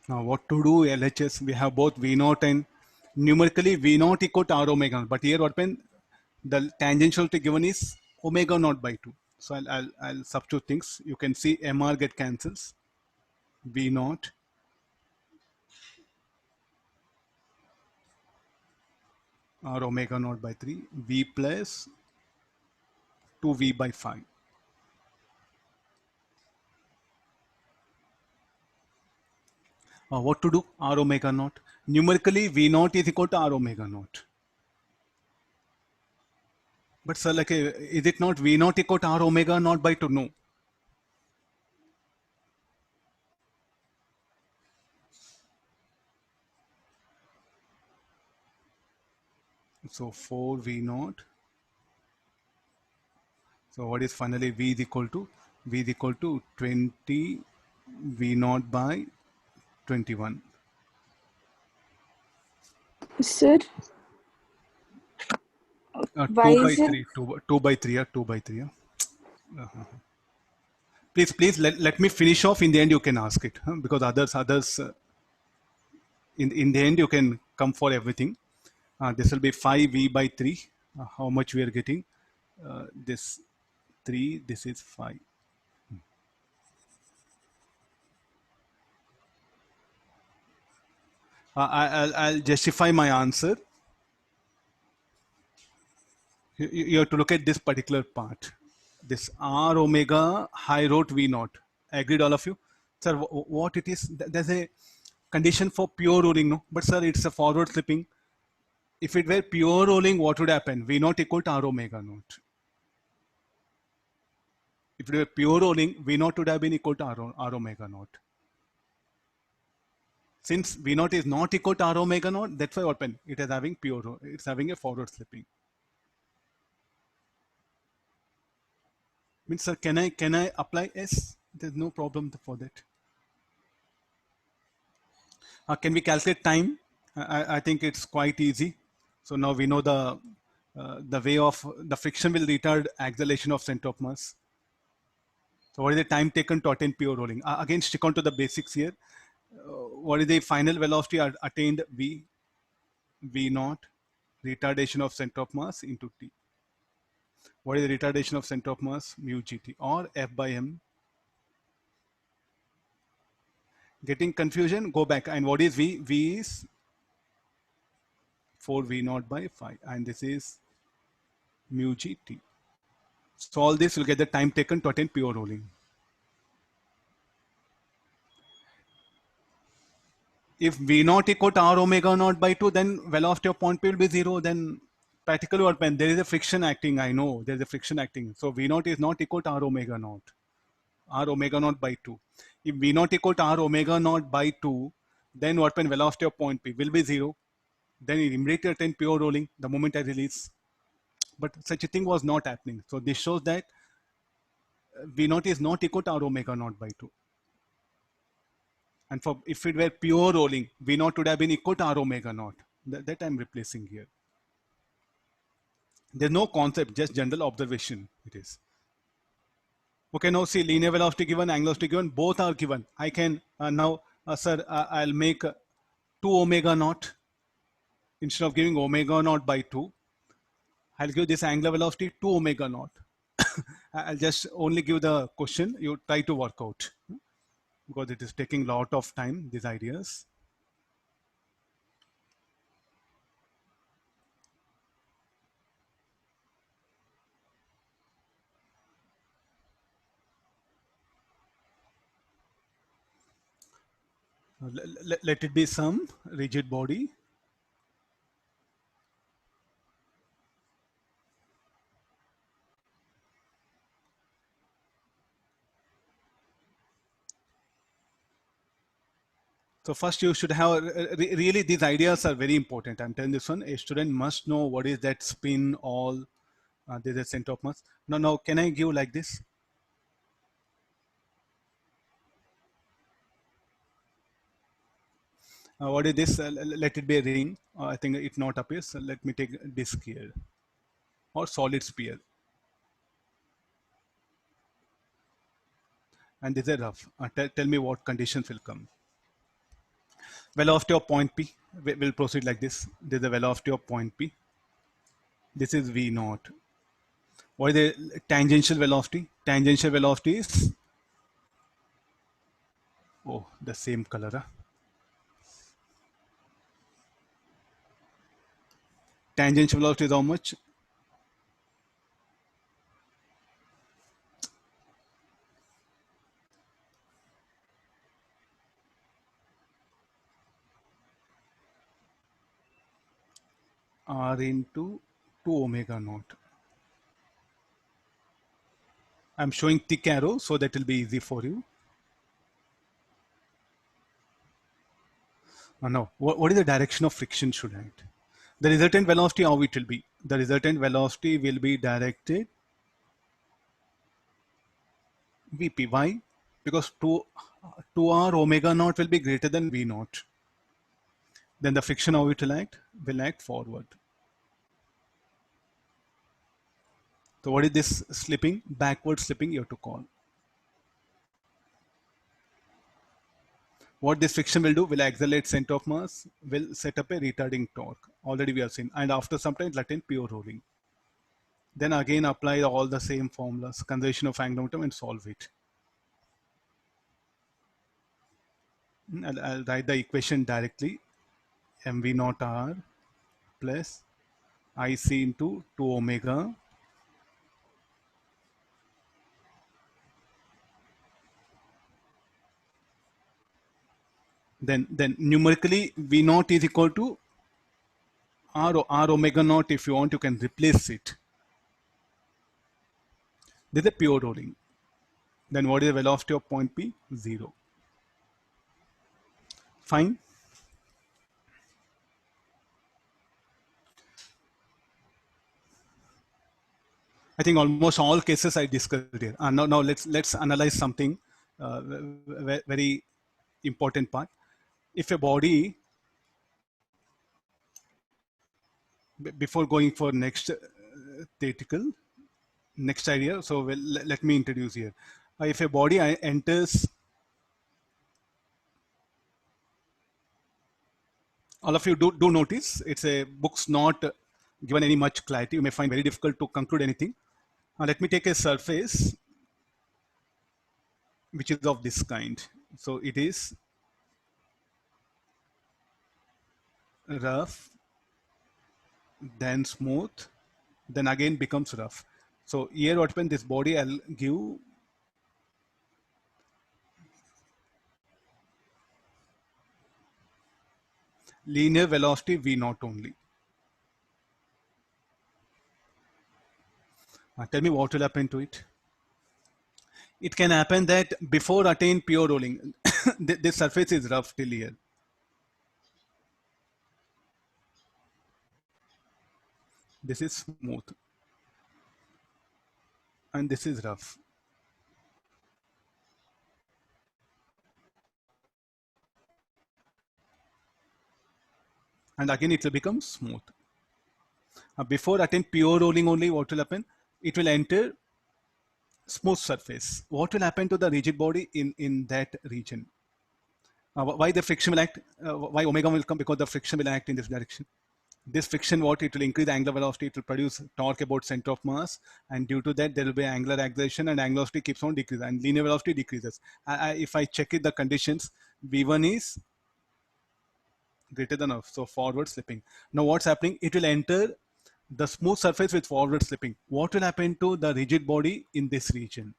Now what to do LHS? We have both V0 and numerically V0 equal to R omega. But here what when the tangential to given is omega naught by 2. So I'll substitute things. You can see MR get cancels. V0 R omega naught by 3 V plus 2V by 5. What to do? R omega naught. Numerically, V0 is equal to R omega naught. But sir, like, is it not V0 equal to R omega naught by 2? No. So 4 V0. So what is finally V is equal to? V is equal to 20 V0 by 21. Sir, 2 why by is it? 3. 2 by 3. 2 by 3. Please let me finish off. In the end, you can ask it, because others. In the end, you can come for everything. This will be 5V by 3. How much we are getting? This 3. This is 5. I'll justify my answer. You have to look at this particular part. This R omega high root V0. Agreed, all of you? Sir, what it is? There's a condition for pure rolling, no? But sir, it's a forward slipping. If it were pure rolling, what would happen? V0 equal to R omega naught. If it were pure rolling, V0 would have been equal to R omega naught. Since V0 is not equal to R omega naught, that's why what happened? It is having pure, it's having a forward slipping. Means, sir, can I apply S? There's no problem for that. Can we calculate time? I think it's quite easy. So now we know the way of the friction will retard acceleration of center of mass. So what is the time taken to attain pure rolling? Again, stick on to the basics here. What is the final velocity attained? V0 retardation of center of mass into T. What is the retardation of center of mass? Mu GT or F by M. Getting confusion? Go back. And what is V? V is 4V0 by 5. And this is mu GT. So all this will get the time taken to attain pure rolling. If V0 equal to R omega naught by 2, then velocity of point P will be 0. Then practically what happens? There is a friction acting. I know there is a friction acting. So V0 is not equal to R omega naught. R omega naught by 2. If V0 equal to R omega naught by 2, then what happens? Velocity of point P will be 0. Then it immediately attain pure rolling the moment I release. But such a thing was not happening. So this shows that V0 is not equal to R omega naught by 2. And for if it were pure rolling, V0 would have been equal to R omega naught. That I'm replacing here. There's no concept, just general observation it is. Okay, now see, linear velocity given, angular velocity given, both are given. I can now, sir, I'll make 2 omega naught. instead of giving omega naught by 2, I'll give this angular velocity 2 omega naught. I'll just only give the question, you try to work out, because it is taking a lot of time, these ideas. Let it be some rigid body. So first you should have, really these ideas are very important. I'm telling this one, a student must know what is that spin, all, there's a center of mass. Now, can I give like this? What is this? Let it be a ring. I think it not appears. So let me take a disk here, or solid sphere. And this is rough. Tell me what conditions will come. Velocity of point P. We'll proceed like this. This is the velocity of point P. This is V naught. What is the tangential velocity? Tangential velocity is, oh, the same color. Huh? Tangential velocity is how much? R into 2 omega naught. I'm showing thick arrow so that will be easy for you. Now, what is the direction of friction should I write? The resultant velocity, how it will be? The resultant velocity will be directed Vp. Why? Because 2r omega naught will be greater than V naught. Then the friction, how it will act? Will act forward. So what is this slipping? Backward slipping you have to call. What this friction will do, will accelerate center of mass, will set up a retarding torque. Already we have seen. And after some time, it will attain pure rolling. Then again apply all the same formulas, conservation of angular momentum, and solve it. I'll write the equation directly. mv naught r plus ic into 2 omega then numerically V naught is equal to r omega naught. If you want, you can replace it. This is a pure rolling. Then what is the velocity of point P? 0. Fine. I think almost all cases I discussed here. Now let's analyze something very important part. If a body, before going for next theoretical, next idea, so let me introduce here. If a body enters, all of you do notice, it's a book's not given any much clarity. You may find very difficult to conclude anything. Let me take a surface which is of this kind. So it is rough, then smooth, then again becomes rough. So here what happens, this body I'll give linear velocity V naught only. Tell me what will happen to it. It can happen that before attain pure rolling, this surface is rough till here. This is smooth. And this is rough. And again it will become smooth. Before attain pure rolling only, what will happen? It will enter smooth surface. What will happen to the rigid body in that region? Why the friction will act? Why omega will come? Because the friction will act in this direction. This friction, what it will increase angular velocity, it will produce torque about center of mass, and due to that there will be angular acceleration, and angular velocity keeps on decreasing, and linear velocity decreases. If I check it, the conditions, v1 is greater than of, so forward slipping. Now what's happening? It will enter the smooth surface with forward slipping. What will happen to the rigid body in this region?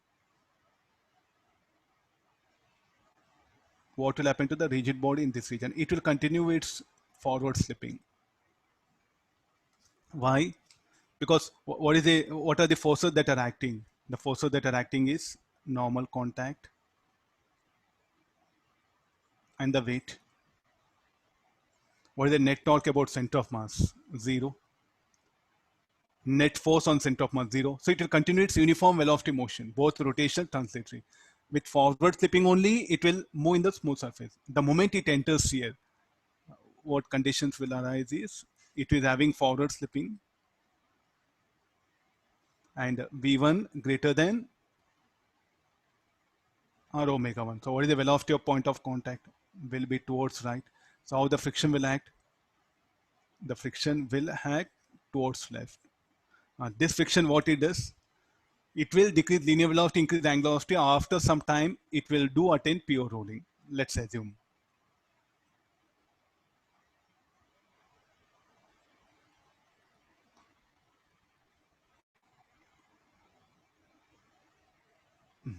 What will happen to the rigid body in this region? It will continue its forward slipping. Why? Because what are the forces that are acting? The forces that are acting is normal contact and the weight. What is the net torque about center of mass? 0. Net force on center of mass, 0. So it will continue its uniform velocity motion, both rotational, translatory. With forward slipping only, it will move in the smooth surface. The moment it enters here, what conditions will arise is, it is having forward slipping and v1 greater than r omega 1. So what is the velocity of point of contact? Will be towards right. So how the friction will act? The friction will act towards left. This friction, what it does? It will decrease linear velocity, increase angular velocity. After some time, it will do attain pure rolling. Let's assume.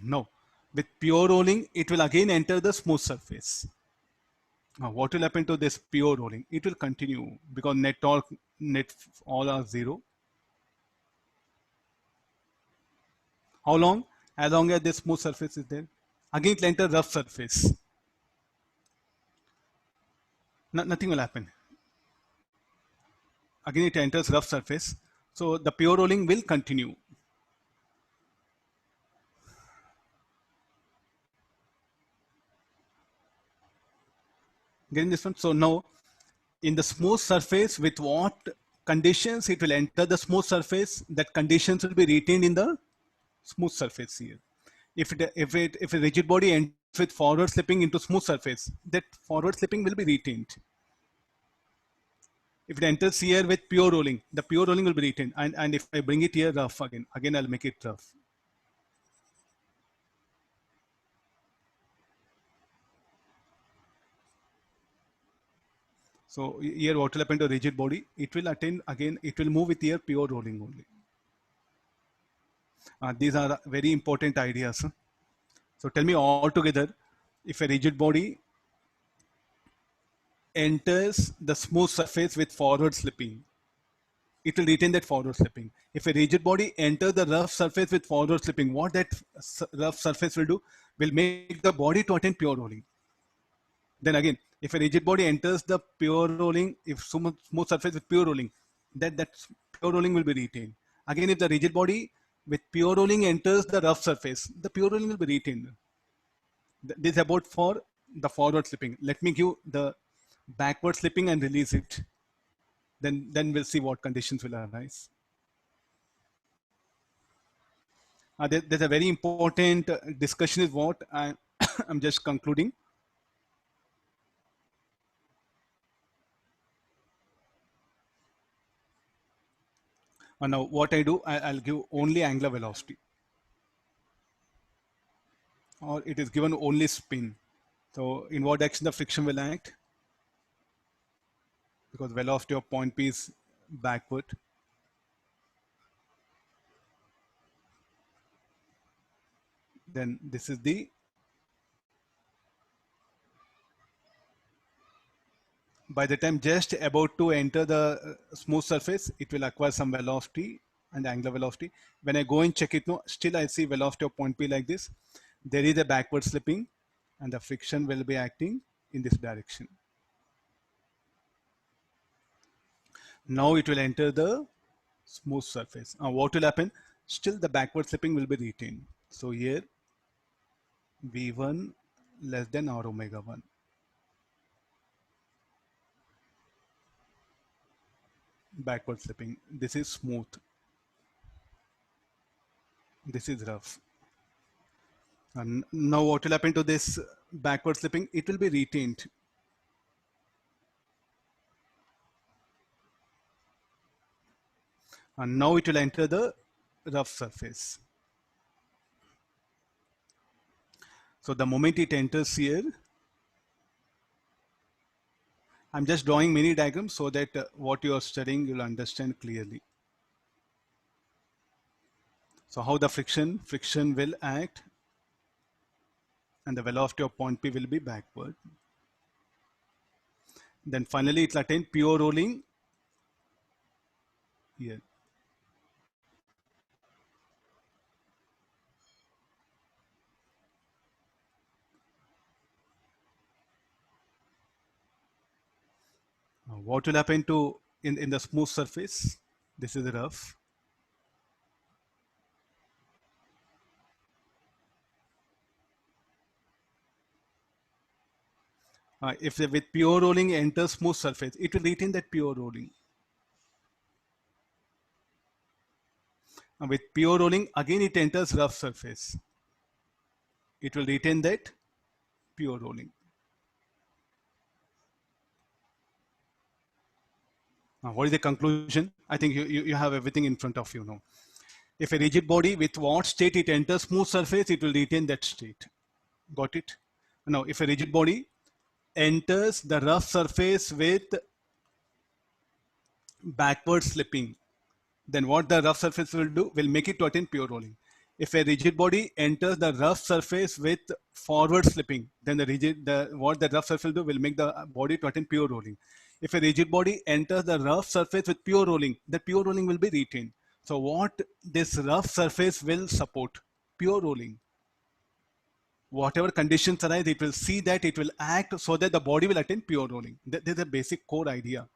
No, with pure rolling, it will again enter the smooth surface. Now, what will happen to this pure rolling? It will continue because net torque, net all are 0. How long? As long as this smooth surface is there. Again, it will enter rough surface. Nothing will happen. Again, it enters rough surface. So the pure rolling will continue. Getting this one? So now, in the smooth surface, with what conditions it will enter the smooth surface, that conditions will be retained in the smooth surface here. If a rigid body enters with forward slipping into smooth surface, that forward slipping will be retained. If it enters here with pure rolling, the pure rolling will be retained. And if I bring it here rough again I'll make it rough. So here what will happen to rigid body? It will attain again, it will move with here pure rolling only. These are very important ideas. So tell me all together, if a rigid body enters the smooth surface with forward slipping, it will retain that forward slipping. If a rigid body enters the rough surface with forward slipping, what that rough surface will do? Will make the body to attain pure rolling. Then again, if a rigid body enters the pure rolling, if smooth surface with pure rolling, that pure rolling will be retained. Again, if the rigid body with pure rolling enters the rough surface, the pure rolling will be retained. This is about for the forward slipping. Let me give the backward slipping and release it. Then we'll see what conditions will arise. There's a very important discussion is what I'm just concluding. And now what I do, I'll give only angular velocity, or it is given only spin. So in what direction the friction will act? Because velocity of point P is backward. Then this is the by the time just about to enter the smooth surface, it will acquire some velocity and angular velocity. When I go and check it now, still I see velocity of point P like this. There is a backward slipping and the friction will be acting in this direction. Now it will enter the smooth surface. What will happen? Still the backward slipping will be retained. So here V1 less than R omega 1. Backward slipping. This is smooth. This is rough. And now what will happen to this backward slipping? It will be retained. And now it will enter the rough surface. So the moment it enters here, I'm just drawing mini diagrams so that what you are studying you'll understand clearly. So how the friction will act, and the velocity of point P will be backward. Then finally it will attain pure rolling here. What will happen to in the smooth surface? This is the rough. If with pure rolling enters smooth surface, it will retain that pure rolling. With pure rolling, again it enters rough surface. It will retain that pure rolling. What is the conclusion? I think you have everything in front of you now. If a rigid body, with what state it enters smooth surface, it will retain that state. Got it? Now, if a rigid body enters the rough surface with backward slipping, then what the rough surface will do will make it to attain pure rolling. If a rigid body enters the rough surface with forward slipping, then what the rough surface will do will make the body to attain pure rolling. If a rigid body enters the rough surface with pure rolling, the pure rolling will be retained. So what this rough surface will support? Pure rolling. Whatever conditions arise, it will see that it will act so that the body will attain pure rolling. That is the basic core idea.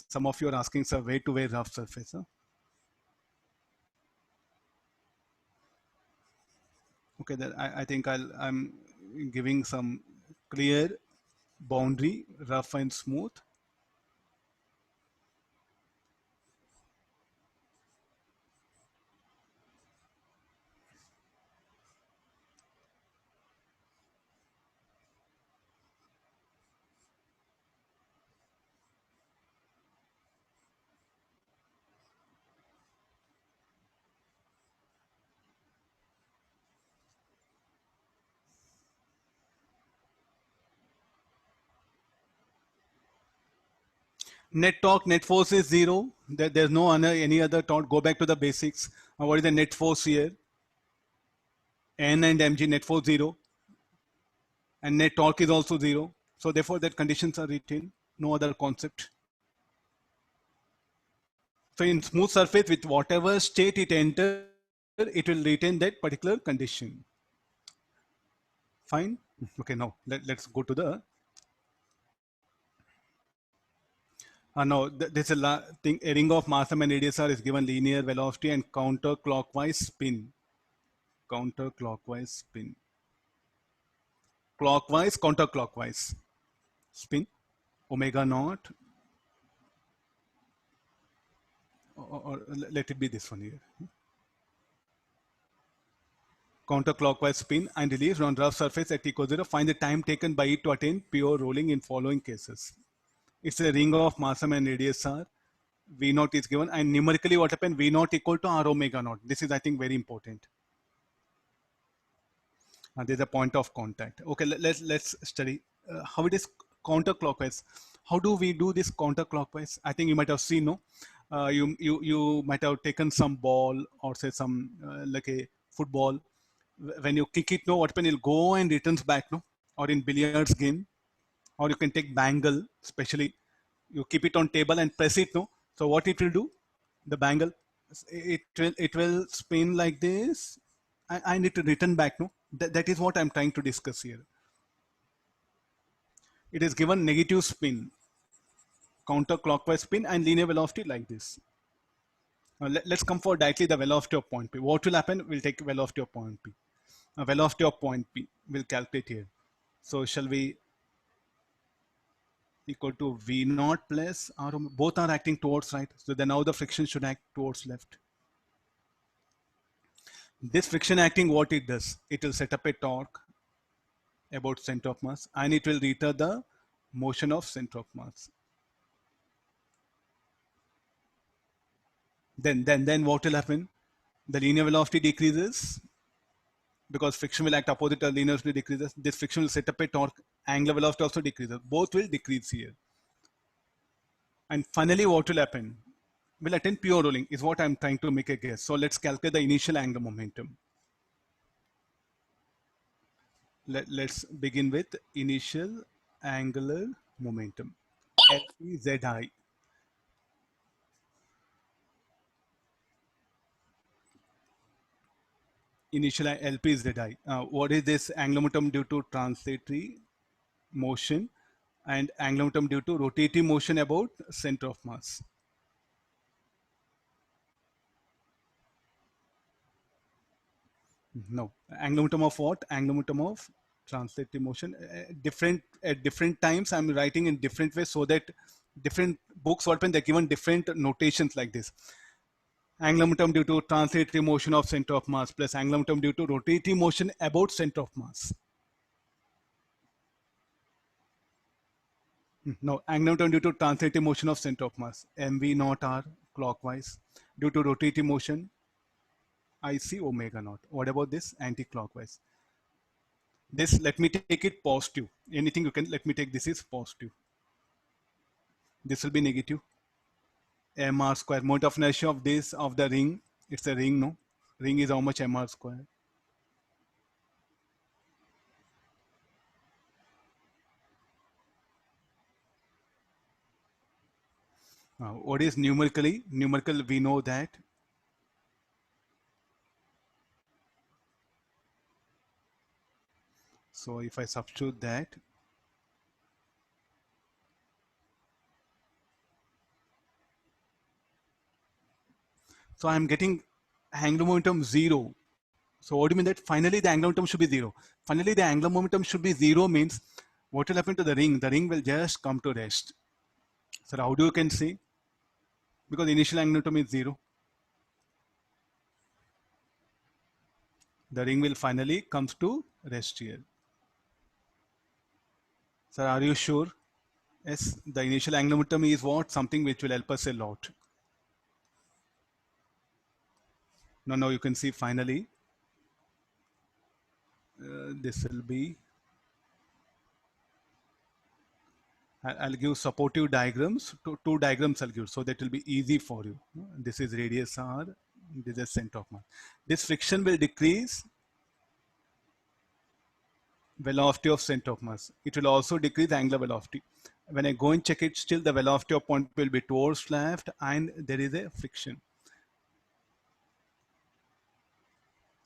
Some of you are asking, sir, way to way rough surface. Huh? Okay, then I think I'm giving some clear boundary, rough and smooth. Net torque, net force is zero. There's no any other torque. Go back to the basics. What is the net force here? N and mg, net force 0. And net torque is also 0. So therefore that conditions are retained. No other concept. So in smooth surface, with whatever state it enters, it will retain that particular condition. Fine. Okay, now let's go to the now this is a thing. A ring of mass m and radius r is given linear velocity and counterclockwise spin. Counterclockwise spin. Clockwise, counterclockwise spin. Omega naught. Or let it be this one here. Counterclockwise spin and release on rough surface at equal 0. Find the time taken by it to attain pure rolling in following cases. It's a ring of mass m and radius r. V naught is given, and numerically what happened? V naught equal to r omega naught. This is, I think, very important. There's a point of contact. Okay, let's study how it is counterclockwise. How do we do this counterclockwise? I think you might have seen, no? You might have taken some ball or say some like a football. When you kick it, no, what happens? It'll go and returns back, no? Or in billiards game, or you can take bangle, especially you keep it on table and press it, no? So what it will do? The bangle, it will spin like this, and it will return back, no? That is what I'm trying to discuss here. It is given negative spin, counterclockwise spin, and linear velocity like this. Now let's come for directly the velocity of point P. What will happen? We'll take velocity of point P. Velocity of point P we'll calculate here. So shall we equal to V naught plus R? Both are acting towards right. So then now the friction should act towards left. This friction acting, what it does? It will set up a torque about center of mass, and it will retard the motion of center of mass. then what will happen? The linear velocity decreases because friction will act opposite to linear velocity decreases. This friction will set up a torque. Angular velocity also decreases. Both will decrease here. And finally, what will happen? Will attain pure rolling is what I'm trying to make a guess. So let's calculate the initial angular momentum. Let's begin with initial angular momentum. LPZI. Initial LPZI. What is this angular momentum due to translatory motion and angular momentum due to rotating motion about center of mass? No, angular momentum of what? Angular momentum of translative motion. Different at different times. I'm writing in different ways so that different books open they're given different notations like this. Angular momentum due to translatory motion of center of mass plus angular momentum due to rotating motion about center of mass. No, angular momentum due to translating motion of center of mass. MV naught R clockwise. Due to rotating motion, IC omega naught. What about this anti-clockwise? This, let me take it positive. Anything you can, let me take this is positive. This will be negative. MR square, moment of inertia of this, of the ring. It's a ring, no? Ring is how much MR square? What is numerically? Numerical, we know that. So if I substitute that, so I'm getting angular momentum 0. So what do you mean that finally the angular momentum should be 0? Finally the angular momentum should be 0 means what will happen to the ring? The ring will just come to rest. So how do you can say? Because the initial angular momentum is 0. The ring will finally comes to rest here. Sir, are you sure? Yes, the initial angular momentum is what? Something which will help us a lot. Now you can see finally, this will be, I'll give supportive diagrams, two diagrams I'll give, so that will be easy for you. This is radius R, this is center of mass. This friction will decrease velocity of center of mass. It will also decrease angular velocity. When I go and check it, still the velocity of point will be towards left and there is a friction.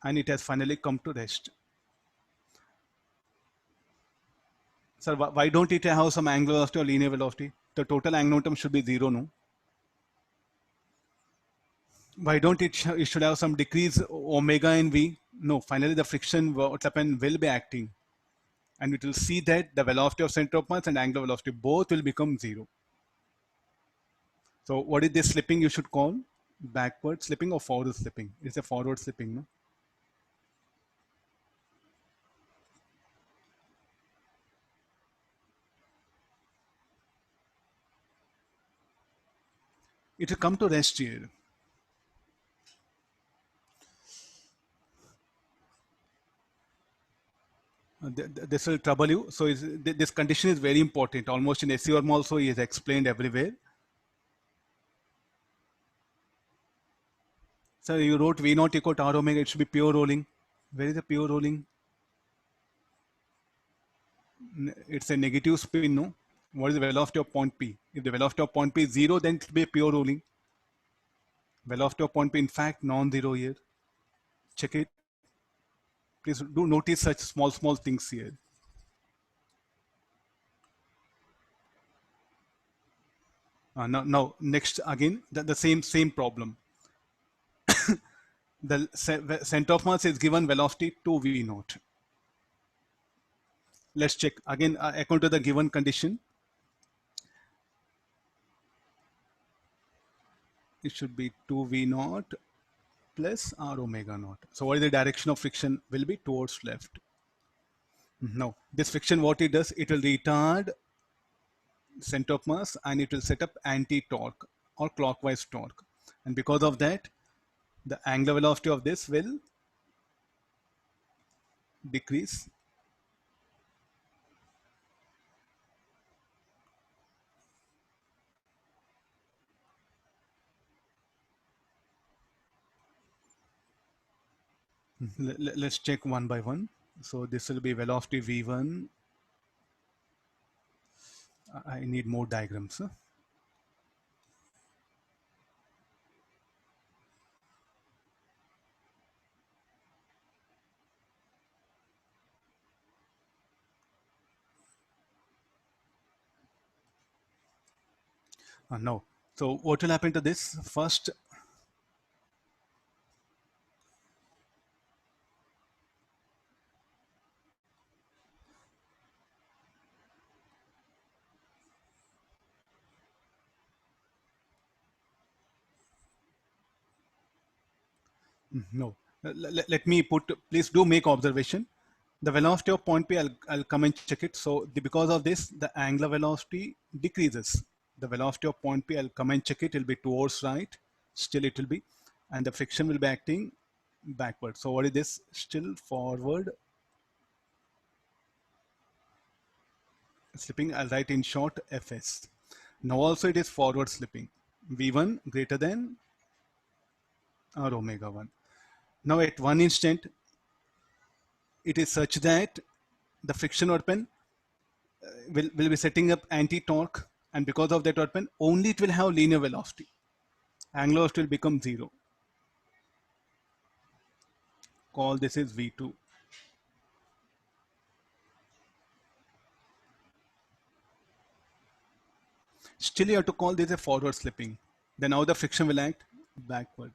And it has finally come to rest. Sir, why don't it have some angular velocity or linear velocity? The total angular momentum should be 0, no? Why don't it should have some decrease omega in V? No, finally the friction what happen will be acting. And it will see that the velocity of center of mass and angular velocity both will become 0. So what is this slipping you should call? Backward slipping or forward slipping? It's a forward slipping, no? It will come to rest here. This will trouble you. So this condition is very important. Almost in SEORM also is explained everywhere. So you wrote V naught equal to R omega, it should be pure rolling. Where is the pure rolling? It's a negative spin, no? What is the velocity of point P? If the velocity of point P is 0, then it will be a pure rolling. Velocity of point P, in fact, non-zero here. Check it. Please do notice such small things here. Now, next again, the same problem. The center of mass is given velocity 2v naught. Let's check again according to the given condition. It should be 2v naught plus R omega naught. So what is the direction of friction? Will be towards left. Now, this friction, what it does, it will retard center of mass and it will set up anti-torque or clockwise torque. And because of that, the angular velocity of this will decrease. Let's check one by one. So this will be velocity v1. I need more diagrams. No. So what will happen to this? First, no. Let me put, please do make observation. The velocity of point P, I'll come and check it. So because of this, the angular velocity decreases. The velocity of point P, I'll come and check it. It'll be towards right. Still it will be. And the friction will be acting backward. So what is this? Still forward slipping. I'll write in short Fs. Now also it is forward slipping. V1 greater than or omega 1. Now at one instant, it is such that the friction weapon will be setting up anti-torque, and because of that weapon, only it will have linear velocity. Angular velocity will become 0. Call this is V2. Still you have to call this a forward slipping. Then now the friction will act backward.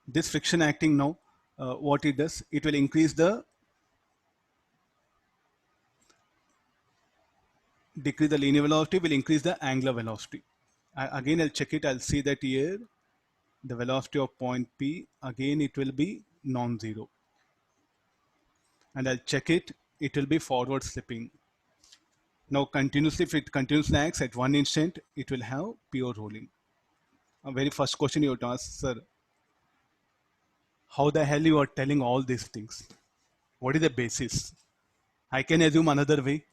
This friction acting now, what it does, it will increase the, decrease the linear velocity, will increase the angular velocity. Again, I'll check it. I'll see that here, the velocity of point P, again, it will be non-zero. And I'll check it. It will be forward slipping. Now continuously, if it continuously acts at one instant, it will have pure rolling. A very first question you have to ask, sir, how the hell you are telling all these things? What is the basis? I can assume another way.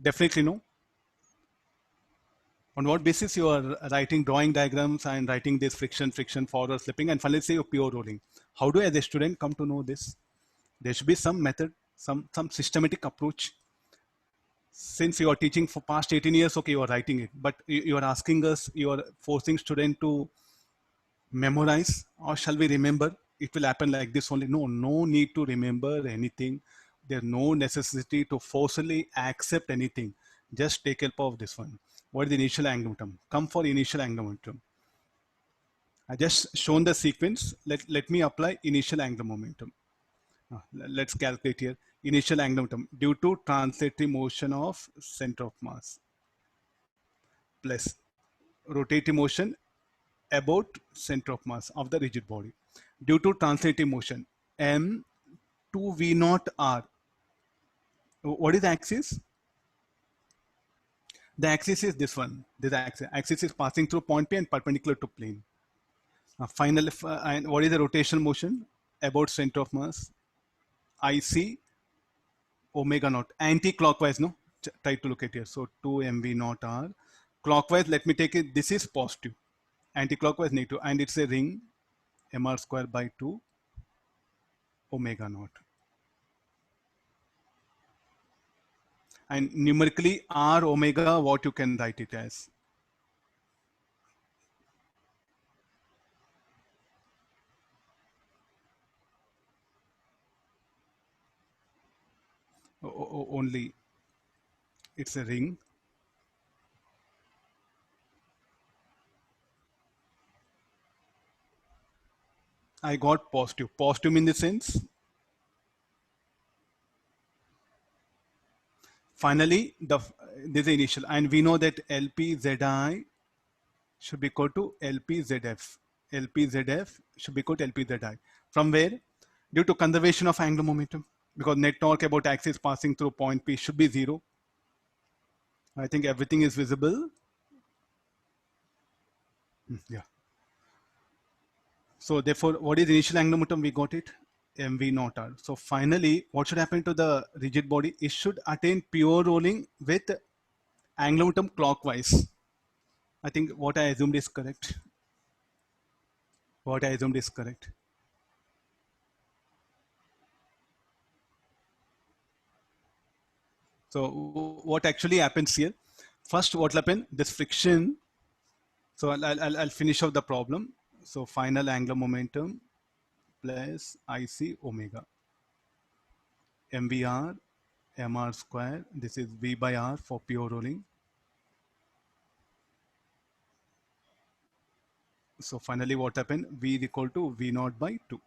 Definitely no. On what basis you are writing drawing diagrams and writing this friction, forward slipping, and finally say you're pure rolling? How do I, as a student, come to know this? There should be some method, some systematic approach. Since you are teaching for past 18 years, okay, you are writing it, but you are asking us, you are forcing student to memorize, or shall we remember? It will happen like this only. No need to remember anything. There's no necessity to forcibly accept anything. Just take help of this one. What is the initial angular momentum? Come for initial angular momentum. I just shown the sequence. Let me apply initial angular momentum. Let's calculate here. Initial angular momentum due to translatory motion of center of mass plus rotating motion about center of mass of the rigid body due to translating motion m to v naught r. What is the axis? The axis is this one. This axis is passing through point P and perpendicular to plane. Finally, and what is the rotational motion about center of mass? IC omega naught, anti-clockwise, no? Try to look at here. So 2 mv naught r. Clockwise, let me take it, this is positive. Anti-clockwise negative, and it's a ring, mr square by 2 omega naught. And numerically r omega, what you can write it as? Only it's a ring. I got positive. Positive in the sense. Finally, this is the initial, and we know that LPZI should be equal to LPZF. LPZF should be equal to LPZI. From where? Due to conservation of angular momentum, because net torque about axis passing through point P should be 0. I think everything is visible. Yeah. So therefore, what is initial angular momentum? We got it, mv naught r. So finally, what should happen to the rigid body? It should attain pure rolling with angular momentum clockwise. I think what I assumed is correct. What I assumed is correct. So what actually happens here? First, what will happen? This friction. So I'll finish off the problem. So final angular momentum plus IC omega. MVR, MR square. This is V by R for pure rolling. So finally what happened? V is equal to V naught by 2.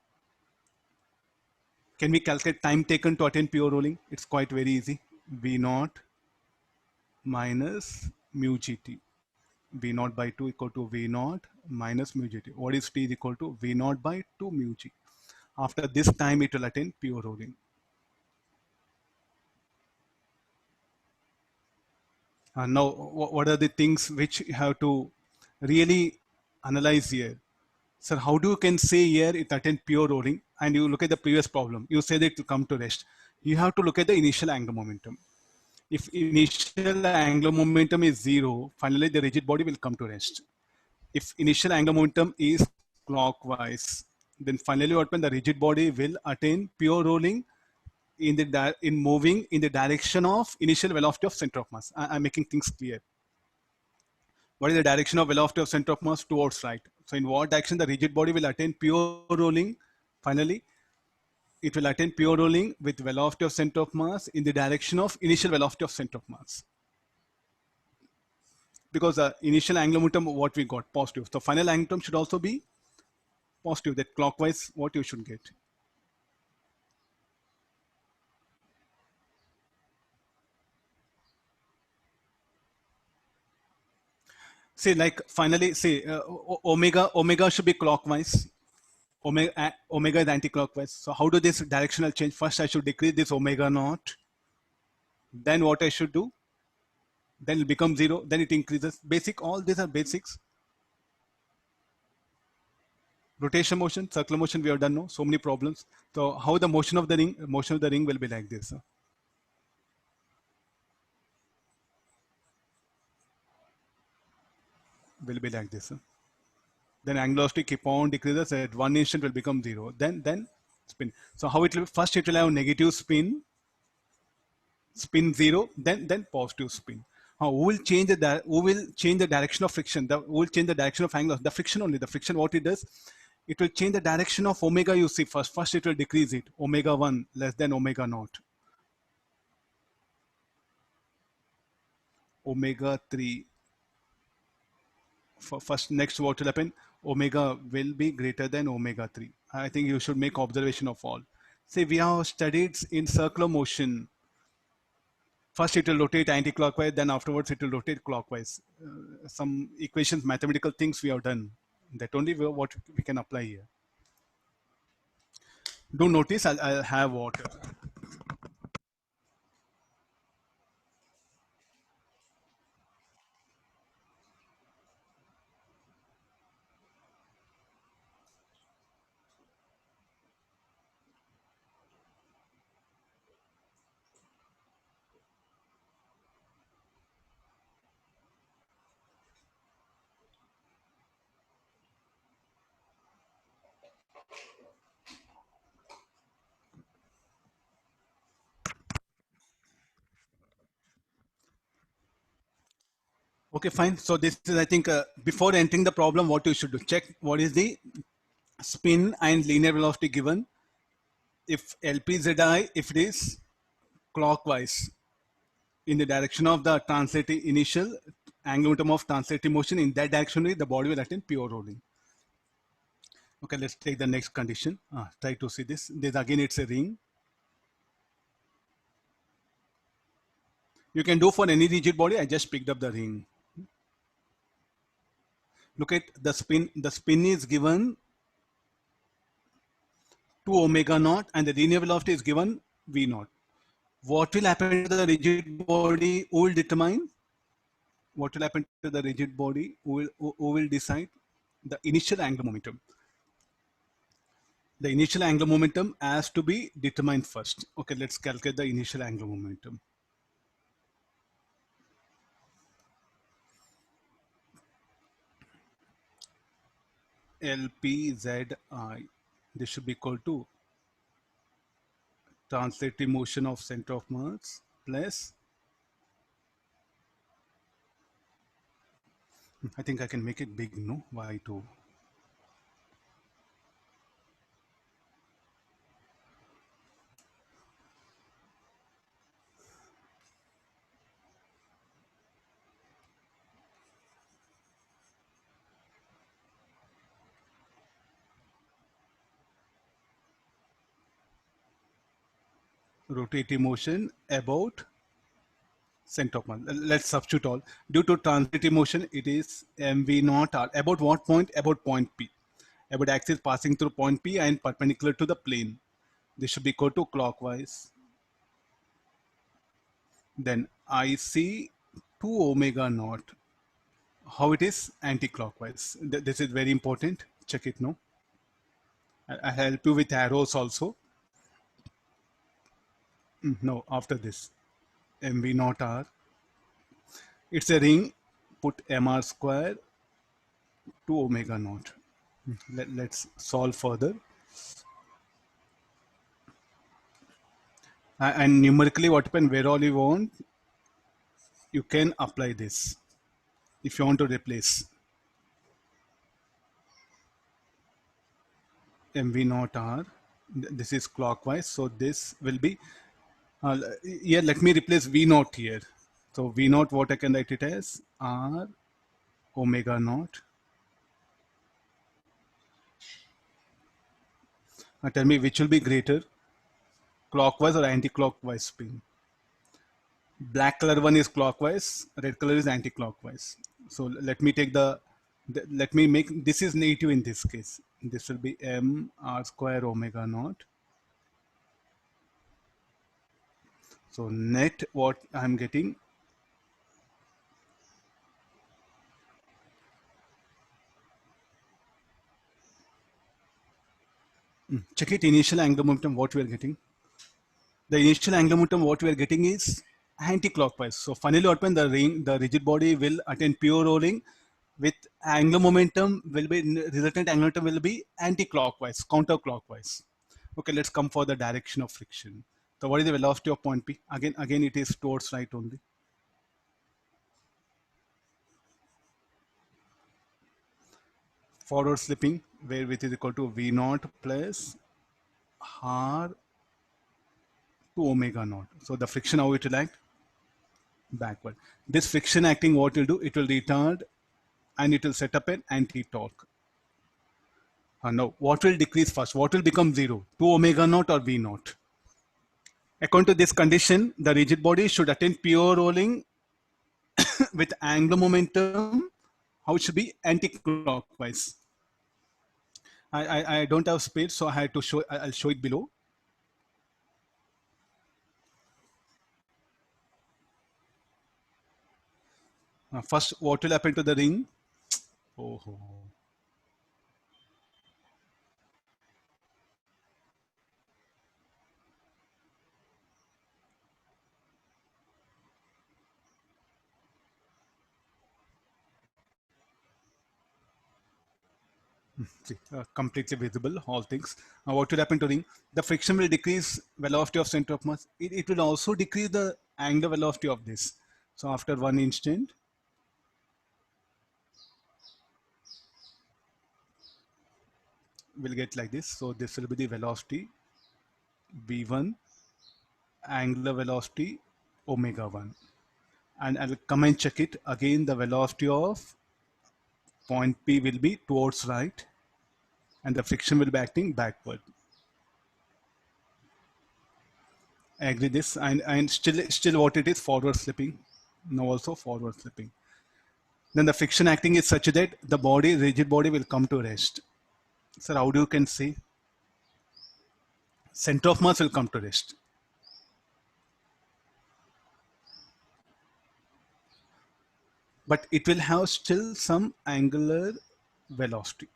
Can we calculate time taken to attain pure rolling? It's quite very easy. V naught minus mu GT. V naught by 2 equal to V naught minus mu GT. What is T is equal to V naught by 2 mu G. After this time, it will attain pure rolling. And now, what are the things which you have to really analyze here? Sir, how do you can say here it attained pure rolling and you look at the previous problem? You say that it will come to rest. You have to look at the initial angular momentum. If initial angular momentum is 0, finally the rigid body will come to rest. If initial angular momentum is clockwise, then finally what happens? The rigid body will attain pure rolling in moving in the direction of initial velocity of center of mass. I'm making things clear. What is the direction of velocity of center of mass? Towards right. So in what direction the rigid body will attain pure rolling? Finally, it will attain pure rolling with velocity of center of mass in the direction of initial velocity of center of mass. Because the initial angular momentum, what we got, positive. So final angular momentum should also be positive, that clockwise what you should get. Say like finally say omega should be clockwise. Omega is anti-clockwise. So how do this directional change? First I should decrease this omega naught. Then what I should do? Then it becomes 0. Then it increases. Basic, all these are basics. Rotation motion, circular motion, we have done no, so many problems. So how the motion of the ring will be like this. Will be like this. Then angular velocity keep on decreases. At one instant will become 0. Then spin. So how it will, first it will have negative spin 0, then positive spin. Who will change the direction of friction? Who will change the direction of angle? The friction only. The friction, what it does, it will change the direction of omega. You see, first it will decrease it. Omega 1 less than omega naught. Omega 3. First, next what will happen? Omega will be greater than omega 3. I think you should make observation of all. See, we have studied in circular motion. First it will rotate anti-clockwise, then afterwards it will rotate clockwise. Some equations, mathematical things we have done. That only what we can apply here. Do notice, I'll have water. Okay, fine. So this is, I think, before entering the problem, what you should do, check what is the spin and linear velocity given. If LPZI, if it is clockwise in the direction of the translating initial angular momentum of translating motion, in that direction, the body will attain pure rolling. Okay, let's take the next condition. Try to see this. This again, it's a ring. You can do for any rigid body. I just picked up the ring. Look at the spin. The spin is given to omega naught and the linear velocity is given v naught. What will happen to the rigid body? Who will determine? What will happen to the rigid body? Who will decide? the initial angular momentum. The initial angular momentum has to be determined first. Okay, let's calculate the initial angular momentum. LPZI, this should be equal to translative motion of center of mass plus, I think I can make it big, no? Y2. Rotative motion about center of mass. Let's substitute all. Due to translative motion, it is mv naught r. About what point? About point P. About axis passing through point P and perpendicular to the plane. This should be equal to clockwise. Then IC 2 omega naught. How it is? Anti-clockwise. This is very important. Check it now. I'll help you with arrows also. No, after this. mv naught r. It's a ring. Put mr square 2 omega naught. Let's solve further. And numerically, what happens, where all you want, you can apply this if you want to replace mv naught r. This is clockwise, so this will be here. Let me replace v naught here. So v naught, what I can write it as r omega naught. Tell me which will be greater, clockwise or anti-clockwise spin. Black color one is clockwise, red color is anti-clockwise. So let me take let me make, this is negative in this case. This will be m r square omega naught. So net what I'm getting, check it, initial angular momentum, what we are getting. The initial angular momentum, what we are getting is anti-clockwise. So finally what happens, the rigid body will attain pure rolling with angular momentum will be, resultant angular momentum will be anti-clockwise, counterclockwise. Okay, let's come for the direction of friction. So what is the velocity of point P? Again it is towards right only. Forward slipping, where which is equal to V naught plus R to omega naught. So the friction, how it will act? Backward. This friction acting, what will do? It will retard and it will set up an anti-torque. Now, what will decrease first? What will become zero? 2 omega naught or V naught? According to this condition, the rigid body should attain pure rolling with angular momentum. How it should be? Anti-clockwise. I don't have space, so I had to show. I'll show it below. First, what will happen to the ring? Oh. See, completely visible, all things. What will happen to ring? The friction will decrease velocity of center of mass. It will also decrease the angular velocity of this. So after one instant, we'll get like this. So this will be the velocity v1, angular velocity omega 1. And I'll come and check it. Again, the velocity of point P will be towards right and the friction will be acting backward. I agree this, and still what it is, forward slipping. Now also forward slipping. Then the friction acting is such that the body, rigid body will come to rest. Sir, how do you can say? Center of mass will come to rest. But it will have still some angular velocity.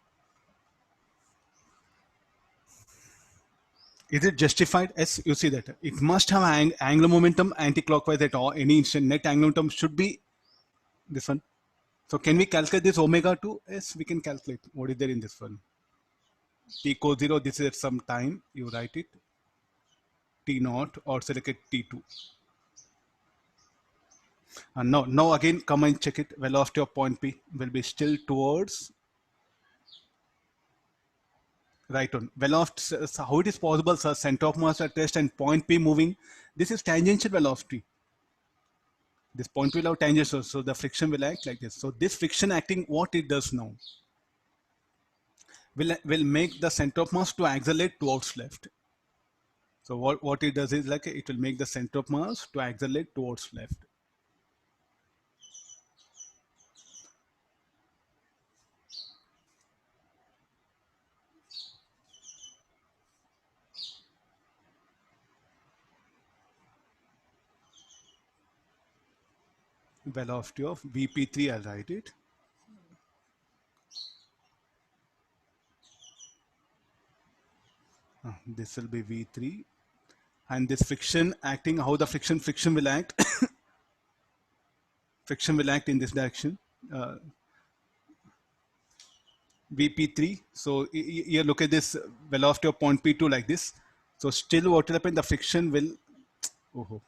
Is it justified? Yes, you see that. It must have angular momentum anti-clockwise at all. Any instant net angular momentum should be this one. So can we calculate this omega 2? Yes, we can calculate. What is there in this one? T equals 0, this is at some time. You write it. T naught or select it T2. And now again, come and check it. Velocity of point P will be still towards right on. Velocity, so how it is possible, sir? Center of mass at rest and point P moving. This is tangential velocity. This point will have tangential, so the friction will act like this. So this friction acting, what it does now? Will make the center of mass to accelerate towards left. So what it does is like it will make the center of mass to accelerate towards left. Velocity of Vp3, I'll write it. This will be V3. And this friction acting, how the friction will act? Friction will act in this direction. Vp3. So you look at this velocity of point P2 like this. So still what will happen? The friction will, oh,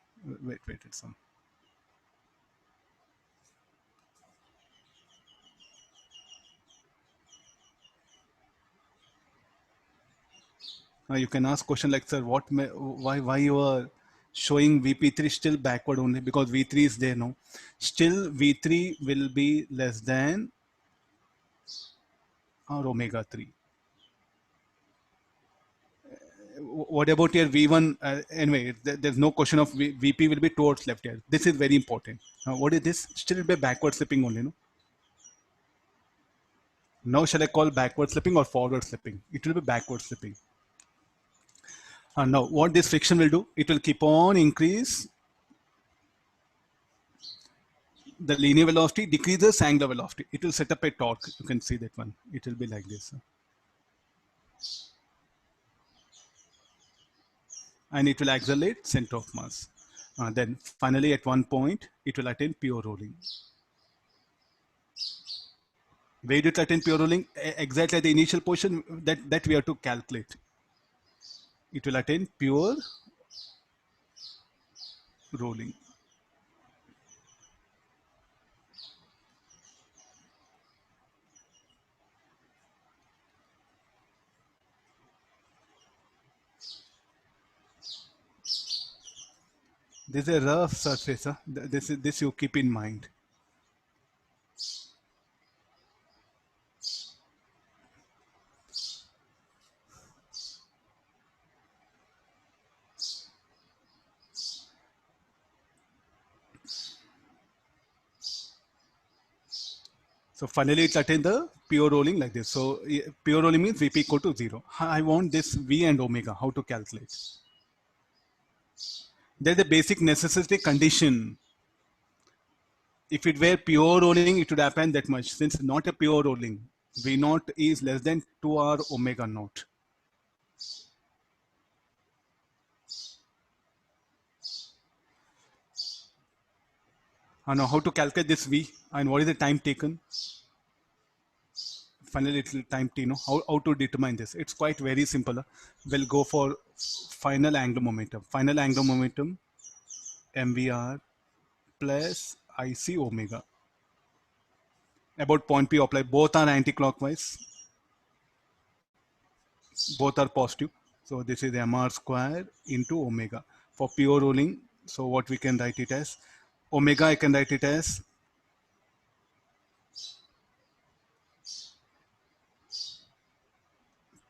wait, it's some. You can ask question like, sir, why you are showing Vp3 still backward only? Because V3 is there now. Still V3 will be less than or omega 3. What about your V1? Anyway, there's no question of Vp will be towards left here. This is very important. What is this? Still be backward slipping only, no? Now shall I call backward slipping or forward slipping? It will be backward slipping. And now what this friction will do? It will keep on increase the linear velocity, decreases angular velocity. It will set up a torque. You can see that one. It will be like this. And it will accelerate center of mass. Then finally at one point, it will attain pure rolling. Where did it attain pure rolling? Exactly at the initial position that we have to calculate. It will attain pure rolling. This is a rough surface. Huh? This you keep in mind. So finally it attained the pure rolling like this. So pure rolling means Vp equal to 0. I want this V and omega, how to calculate. There's a basic necessity condition. If it were pure rolling, it would happen that much. Since not a pure rolling, V naught is less than 2R omega naught. Now how to calculate this V and what is the time taken? Finally, it will time t. How to determine this? It's quite very simple. We'll go for final angular momentum. Final angular momentum, MVR plus IC omega. About point P apply. Both are anti-clockwise. Both are positive. So this is MR square into omega. For pure rolling, so what we can write it as? Omega, I can write it as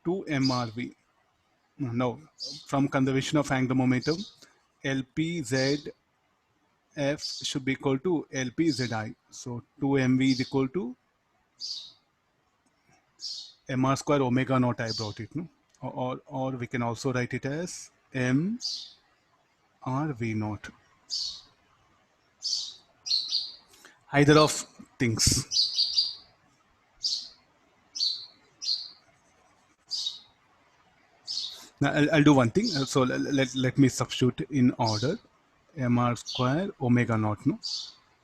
to MRV. Now, from conservation of angular momentum, LPZ F should be equal to LPZI. So 2mv is equal to mr square omega naught. I brought it, no? Or we can also write it as m r v naught. Either of things. Now I'll do one thing. So let me substitute in order. Mr square omega naught, no?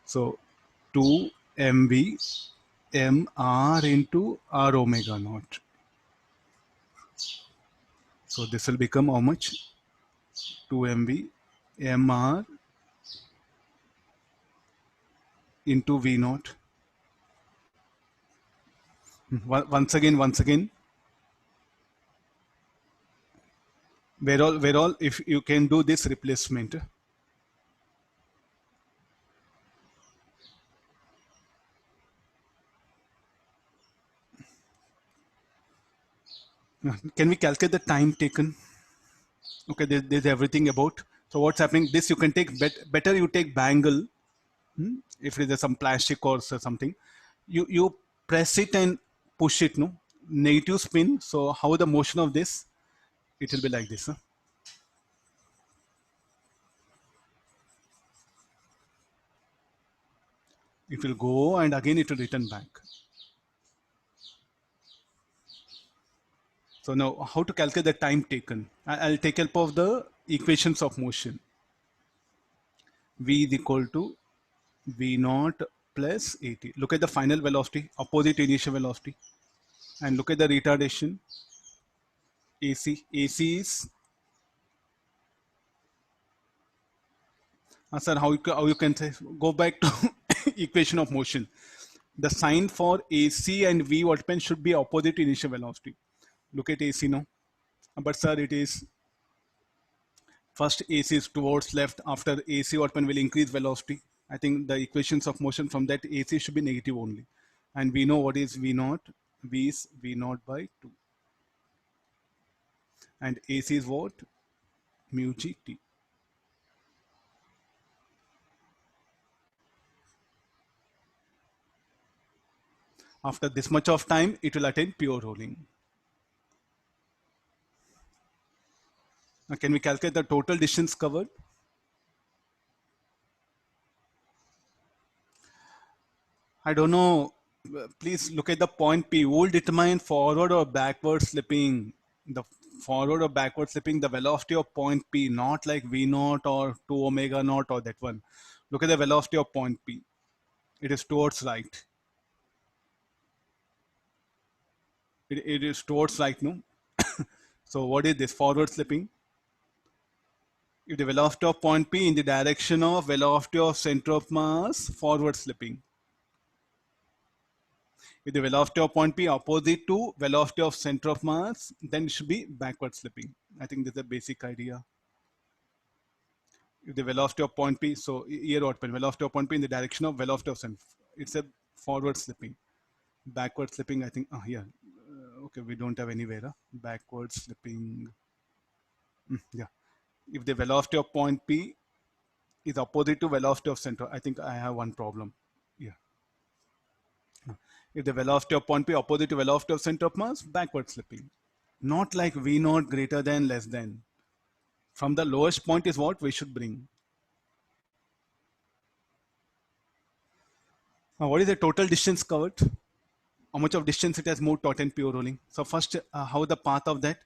So 2 mv mr into r omega naught. So this will become how much? 2 mv mr into v naught. Once again, where all, if you can do this replacement. Can we calculate the time taken? Okay, there's everything about. So what's happening? This you can take better. You take bangle. If it is some plastic or something, you press it and push it. No, negative spin. So how the motion of this? It will be like this. Huh? It will go and again it will return back. So now how to calculate the time taken? I'll take help of the equations of motion. V is equal to V naught plus AT. Look at the final velocity, opposite initial velocity. And look at the retardation. AC. AC is, sir, how you can say, go back to equation of motion. The sign for AC and V Wattpen should be opposite initial velocity. Look at AC now. But sir, it is first AC is towards left, after AC Wattpen will increase velocity. I think the equations of motion from that AC should be negative only. And we know what is V naught. V is V naught by 2. And AC is what? Mu GT. After this much of time, it will attain pure rolling. Now, can we calculate the total distance covered? I don't know. Please look at the point P. Who will determine forward or backward slipping? The forward or backward slipping, the velocity of point P, not like V naught or 2 omega naught or that one. Look at the velocity of point P. It is towards right. It is towards right, no? So what is this? Forward slipping. If the velocity of point P in the direction of velocity of center of mass, forward slipping. If the velocity of point P opposite to velocity of center of mass, then it should be backward slipping. I think that's a basic idea. If the velocity of point P, so here what velocity of point P in the direction of velocity of center, it's a forward slipping. Backward slipping, I think, here. Okay, we don't have anywhere. Backward slipping. Yeah. If the velocity of point P is opposite to velocity of center, I think I have one problem. Yeah. If the velocity of point P opposite to velocity of center of mass, backward slipping. Not like V naught greater than less than. From the lowest point is what we should bring. Now, what is the total distance covered? How much of distance it has moved toward and pure rolling? So first, how the path of that?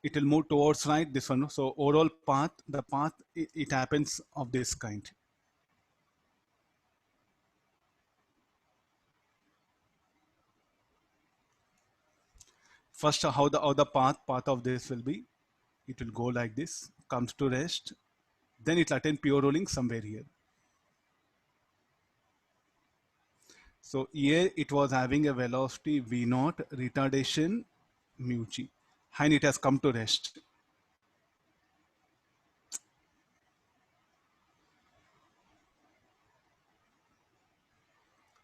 It will move towards right, this one. So overall path, the path, it happens of this kind. First, how the path of this will be? It will go like this, comes to rest, then it will attain pure rolling somewhere here. So here it was having a velocity V naught, retardation mu g, and it has come to rest.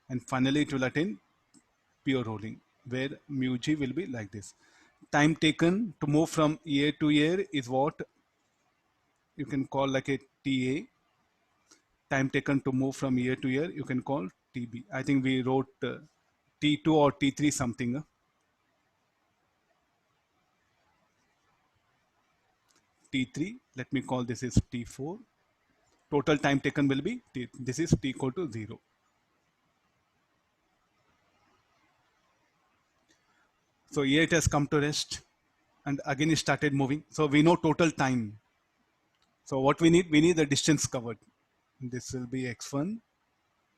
And finally it will attain pure rolling, where mu g will be like this. Time taken to move from here to here is what you can call like a TA. Time taken to move from here to here, you can call TB. I think we wrote T2 or T3 something. T3, let me call this is T4. Total time taken will be T, this is T equal to 0. So here it has come to rest, and again it started moving. So we know total time. So what we need the distance covered. This will be x1,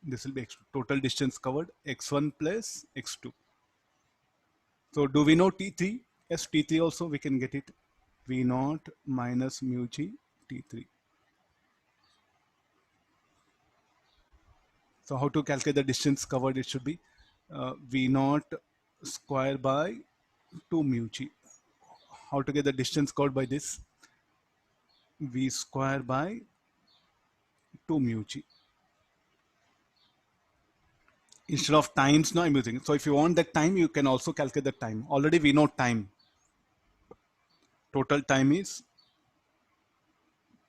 this will be x2. Total distance covered, x1 plus x2. So do we know T3? Yes, T3 also we can get it. V naught minus mu g T3. So how to calculate the distance covered? It should be V naught square by 2 mu g. How to get the distance covered by this? V square by 2 mu g. Instead of times, now I'm using it. So if you want that time, you can also calculate the time. Already we know time. Total time is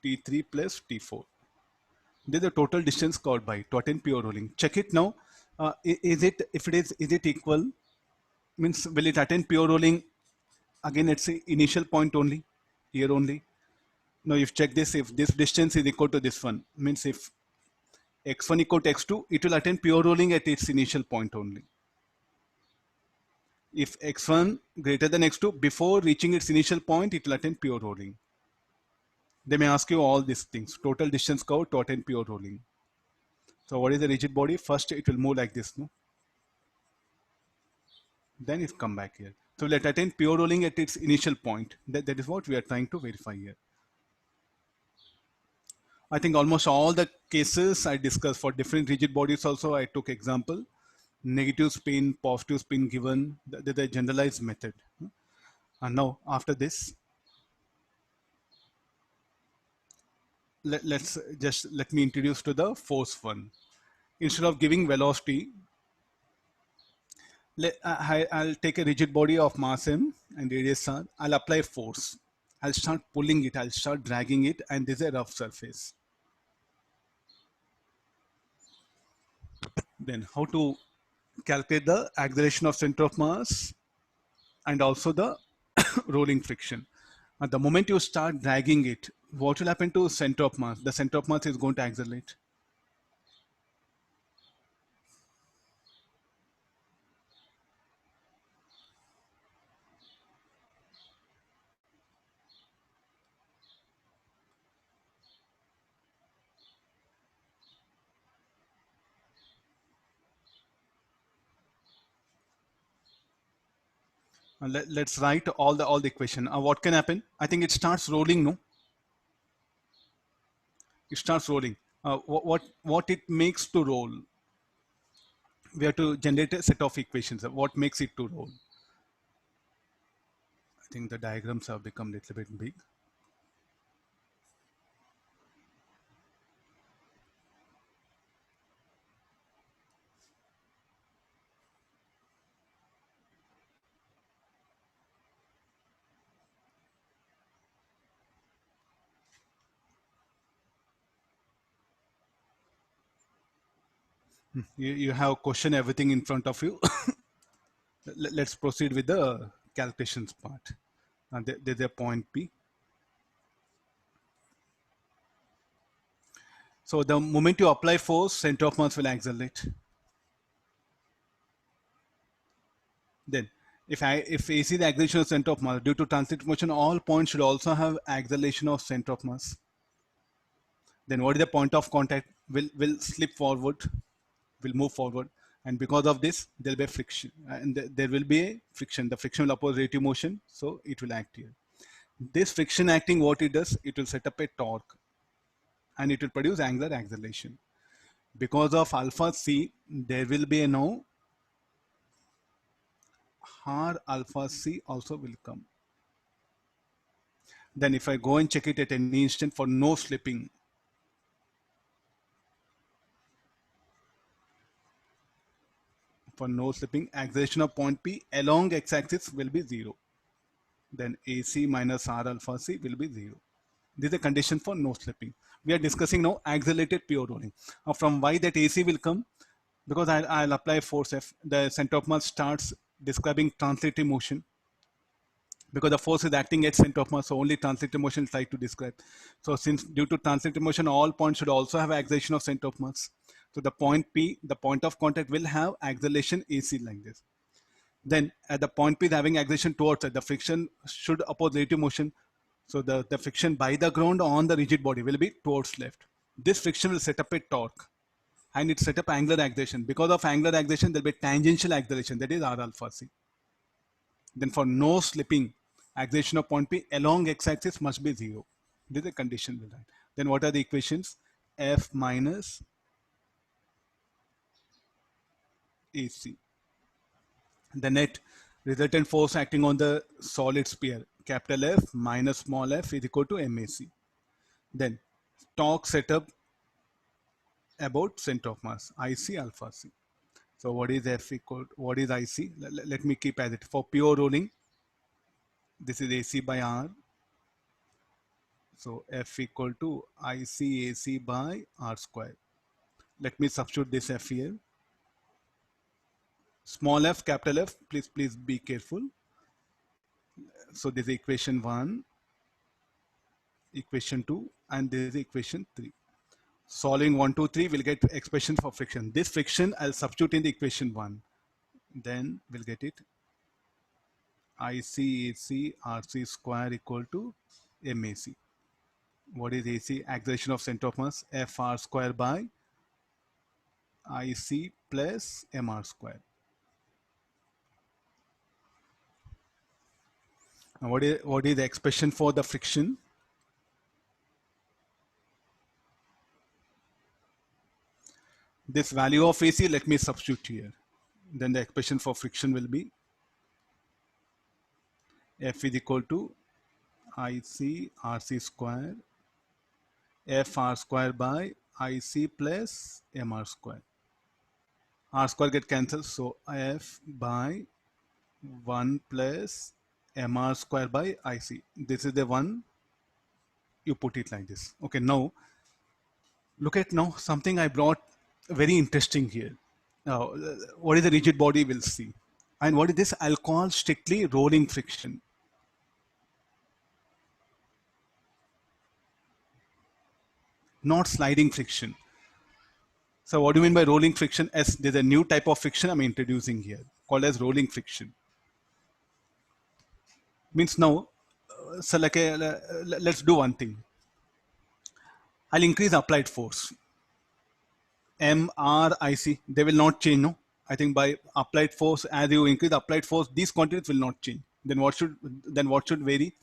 T3 plus T4. This is the total distance covered by to attend pure rolling. Check it now. Is it equal? Means will it attend pure rolling? Again, it's the initial point only, here only. Now if check this, if this distance is equal to this one, means if x1 equal to x2, it will attend pure rolling at its initial point only. If x1 greater than x2, before reaching its initial point, it will attend pure rolling. They may ask you all these things. Total distance covered to attend pure rolling. So what is the rigid body? First, it will move like this, no? Then it come back here. So let attain pure rolling at its initial point. That is what we are trying to verify here. I think almost all the cases I discussed for different rigid bodies also, I took example. Negative spin, positive spin given, the generalized method. And now after this, let me introduce to the force one. Instead of giving velocity, I'll take a rigid body of mass m and radius r. I'll apply force. I'll start pulling it. I'll start dragging it, and this is a rough surface. Then how to calculate the acceleration of center of mass and also the rolling friction. At the moment you start dragging it, what will happen to center of mass? The center of mass is going to accelerate. Let's write all the equation. What can happen? I think it starts rolling, no? It starts rolling. What it makes to roll? We have to generate a set of equations. What makes it to roll? I think the diagrams have become a little bit big. You have question everything in front of you. Let's proceed with the calculations part. There's a point P. So the moment you apply force, center of mass will accelerate. Then if AC is the acceleration of center of mass due to translated motion, all points should also have acceleration of center of mass. Then what is the point of contact? Will slip forward, will move forward, and because of this there will be a friction, and there will be a friction. The friction will oppose relative motion, so it will act here. This friction acting, what it does, it will set up a torque and it will produce angular acceleration. Because of alpha c, there will be a now r alpha c also will come. Then if I go and check it at any instant for no slipping, acceleration of point P along x-axis will be 0. Then AC minus R alpha C will be 0. This is a condition for no slipping. We are discussing now accelerated pure rolling. From why that AC will come? Because I'll apply force F. The center of mass starts describing translative motion. Because the force is acting at center of mass, so only translative motion try to describe. So since due to translative motion, all points should also have acceleration of center of mass. So the point P, the point of contact, will have acceleration AC like this. Then at the point P is having acceleration towards it, the friction should oppose relative motion. So the friction by the ground on the rigid body will be towards left. This friction will set up a torque and it set up angular acceleration. Because of angular acceleration, there will be tangential acceleration, that is R alpha C. Then for no slipping, acceleration of point P along x-axis must be 0. This is a condition. Then what are the equations? F minus AC. The net resultant force acting on the solid sphere, capital F minus small f is equal to MAC. Then torque setup about center of mass, IC alpha C. So what is F equal, what is IC? Let me keep as it. For pure rolling, this is AC by R. So F equal to IC AC by R square. Let me substitute this F here. Small f, capital F, please be careful. So this is equation 1, equation 2, and this is equation 3. Solving 1, 2, 3, we'll get expression for friction. This friction I'll substitute in the equation 1. Then we'll get it. IC AC RC square equal to MAC. What is AC? Acceleration of center of mass, FR square by IC plus MR square. Now what is the expression for the friction? This value of AC, let me substitute here. Then the expression for friction will be F is equal to IC RC square FR square by IC plus MR square. R square get cancelled, so F by 1 plus MR square by IC. This is the one, you put it like this. Okay, now look at now something I brought very interesting here. Now, what is the rigid body we'll see. And what is this? I'll call strictly rolling friction. Not sliding friction. So what do you mean by rolling friction? As there's a new type of friction I'm introducing here called as rolling friction. Means now, so like let's do one thing. I'll increase applied force. MRIC, they will not change, no? I think by applied force, as you increase applied force, these quantities will not change. Then what should vary?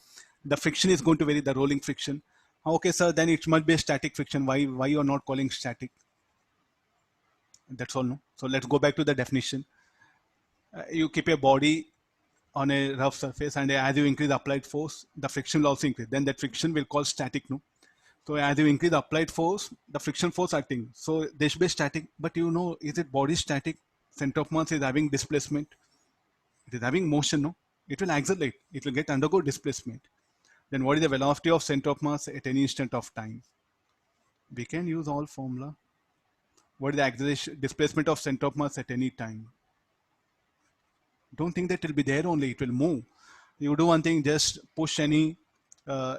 The friction is going to vary, the rolling friction. Okay, sir, then it must be a static friction. Why you are not calling static? That's all, no? So let's go back to the definition. You keep a body on a rough surface, and as you increase applied force, the friction will also increase. Then that friction will call static, no? So as you increase applied force, the friction force acting. So they should be static, but you know, is it body static? Center of mass is having displacement. It is having motion, no? It will accelerate. It will undergo displacement. Then what is the velocity of center of mass at any instant of time? We can use all formula. What is the acceleration, displacement of center of mass at any time? Don't think that it will be there only, it will move. You do one thing, just push any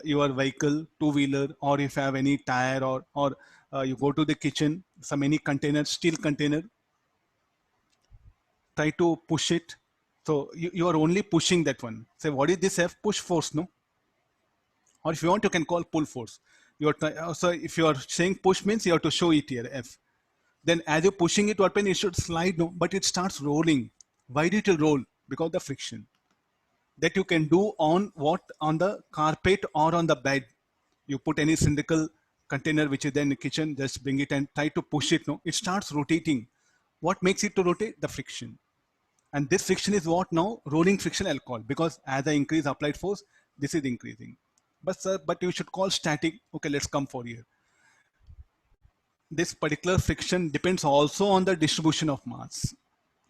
your vehicle, two-wheeler, or if you have any tire, or you go to the kitchen, any container, steel container, try to push it. So you are only pushing that one. Say, what is this F? Push force, no? Or if you want, you can call pull force. So if you are saying push means you have to show it here, F. Then as you're pushing it, what it should slide, no? But it starts rolling. Why did it roll? Because of the friction. That you can do on what? On the carpet or on the bed. You put any cylindrical container which is there in the kitchen, just bring it and try to push it, no? It starts rotating. What makes it to rotate? The friction. And this friction is what now? Rolling friction I'll call, because as I increase applied force, this is increasing. But sir, but you should call static. Okay, let's come for here. This particular friction depends also on the distribution of mass.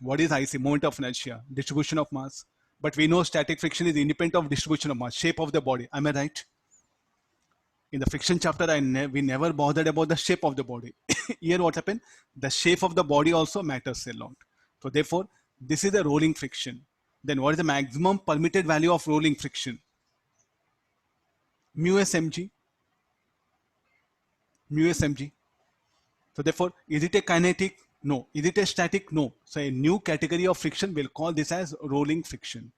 What is IC? Moment of inertia, distribution of mass. But we know static friction is independent of distribution of mass, shape of the body. Am I right? In the friction chapter, we never bothered about the shape of the body. Here what happened? The shape of the body also matters a lot. So therefore, this is a rolling friction. Then what is the maximum permitted value of rolling friction? Mu s mg. Mu s mg. So therefore, is it a kinetic? No. Is it a static? No. So a new category of friction, we'll call this as rolling friction,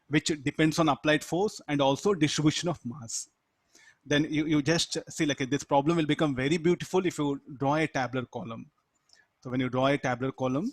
which depends on applied force and also distribution of mass. Then you just see like this problem will become very beautiful if you draw a tabular column. So when you draw a tabular column,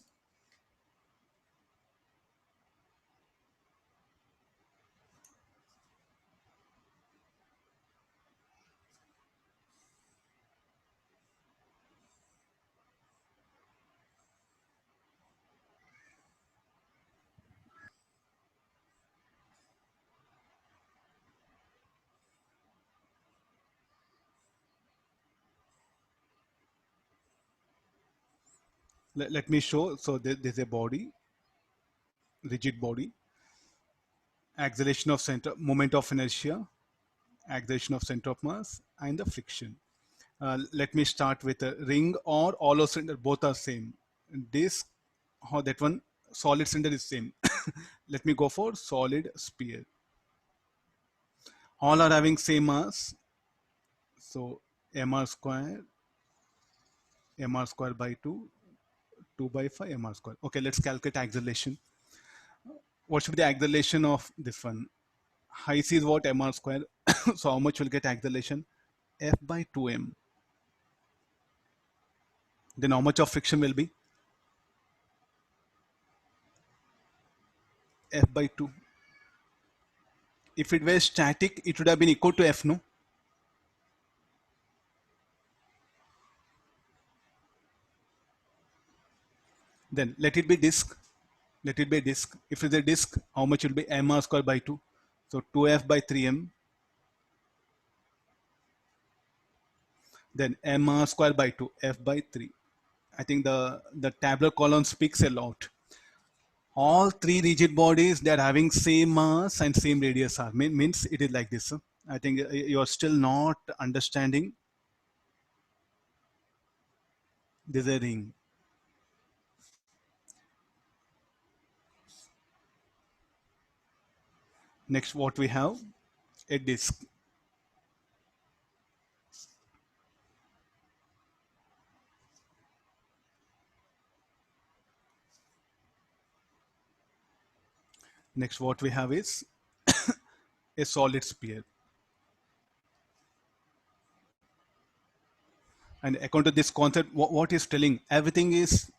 let me show. So there's a body, rigid body, acceleration of center, moment of inertia, acceleration of center of mass, and the friction. Let me start with a ring or hollow cylinder. Both are same. This or that one, solid cylinder is same. Let me go for solid sphere. All are having same mass. So mr square by 2, 2 by 5 mr square. Okay, let's calculate acceleration. What should be the acceleration of this one? High C is what? mr square. So how much will get acceleration? F by 2m. Then how much of friction will be? F by 2. If it were static, it would have been equal to F, no? Then let it be disk. Let it be disk. If it's a disk, how much will be mr square by 2? So 2F by 3m. Then mr square by 2, F by 3. I think the tabular column speaks a lot. All three rigid bodies, they are having same mass and same radius r. Means it is like this. I think you are still not understanding. This is a ring. Next, what we have? A disk. Next, what we have is a solid sphere. And according to this concept, what is telling? Everything is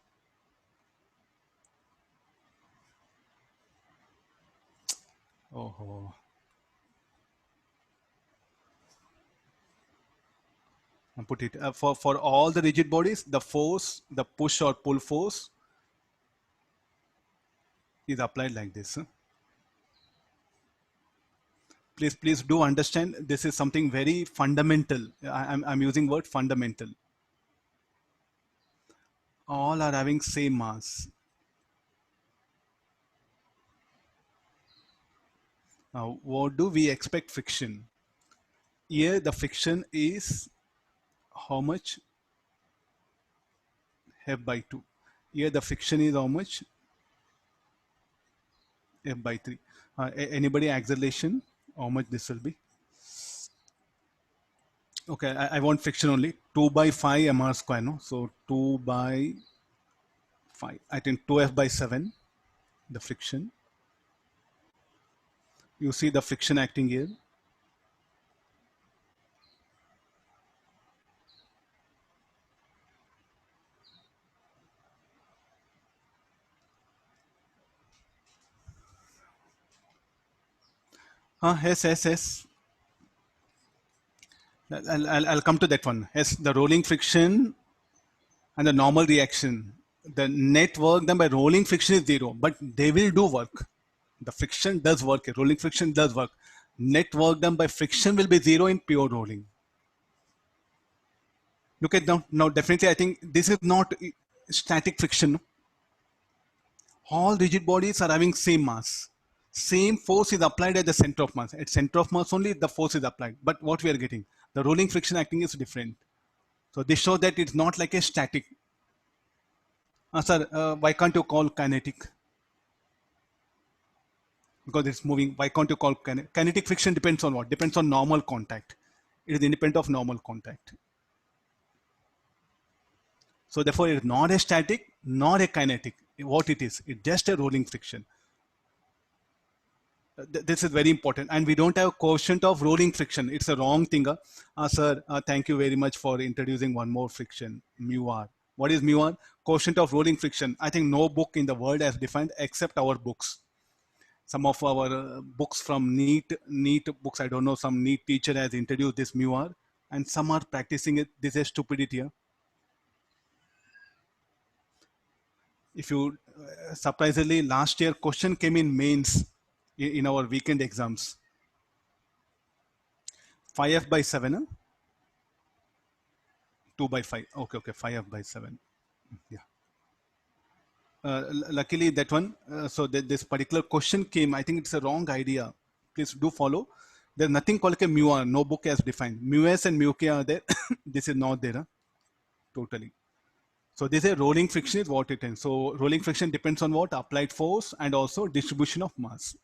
and put it for all the rigid bodies, the force, the push or pull force is applied like this. Please do understand, this is something very fundamental. I'm using word fundamental. All are having same mass. Now, what do we expect friction? Here, the friction is how much? F by 2. Here, the friction is how much? F by 3. Anybody acceleration? How much this will be? Okay, I want friction only. 2 by 5 mr square, no? So 2 by 5. I think 2F by 7, the friction. You see the friction acting here. Yes. I'll come to that one. Yes, the rolling friction and the normal reaction. The net work done by rolling friction is 0, but they will do work. The friction does work. Rolling friction does work. Net work done by friction will be 0 in pure rolling. Look at now. Definitely, I think this is not static friction. All rigid bodies are having same mass. Same force is applied at the center of mass. At center of mass only the force is applied. But what we are getting, the rolling friction acting is different. So this shows that it's not like a static. Sir, why can't you call kinetic? Because it's moving. Why can't you call kinetic friction? Depends on what? Depends on normal contact. It is independent of normal contact. So therefore, it is not a static. not a kinetic. What it is, it's just a rolling friction. This is very important, and we don't have quotient of rolling friction. It's a wrong thing. Sir, thank you very much for introducing one more friction, mu r. What is mu r? Quotient of rolling friction. I think no book in the world has defined except our books. Some of our books from NEET books, I don't know, some NEET teacher has introduced this mu r, and some are practicing it. This is stupidity here. If you surprisingly, last year question came in mains in our weekend exams. 5f by 7, huh? 2 by 5. Okay, 5f by 7. Yeah. Luckily that one, so this particular question came, I think it's a wrong idea. Please do follow. There's nothing called like a mu r, no book has defined. Mu s and mu k are there. This is not there, huh? Totally. So this is rolling friction is what it is. So rolling friction depends on what? Applied force and also distribution of mass.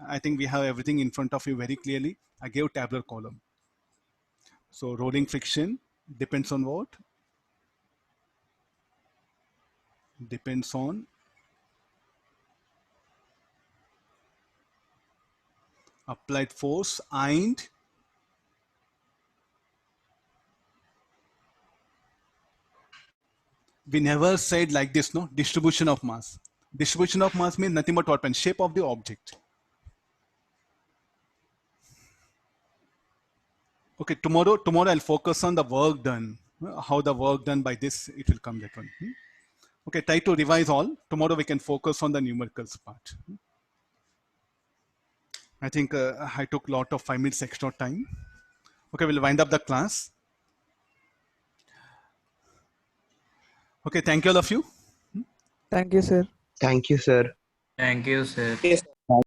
I think we have everything in front of you very clearly. I gave tabular column. So rolling friction depends on what? Depends on applied force and we never said like this, no? Distribution of mass. Distribution of mass means nothing but what? Shape of the object. Okay, tomorrow I'll focus on the work done. How the work done by this, it will come that one. Okay, try to revise all. Tomorrow we can focus on the numericals part. I think I took a lot of 5 minutes extra time. Okay, we'll wind up the class. Okay, thank you all of you. Thank you, sir. Thank you, sir. Thank you, sir. Yes, sir.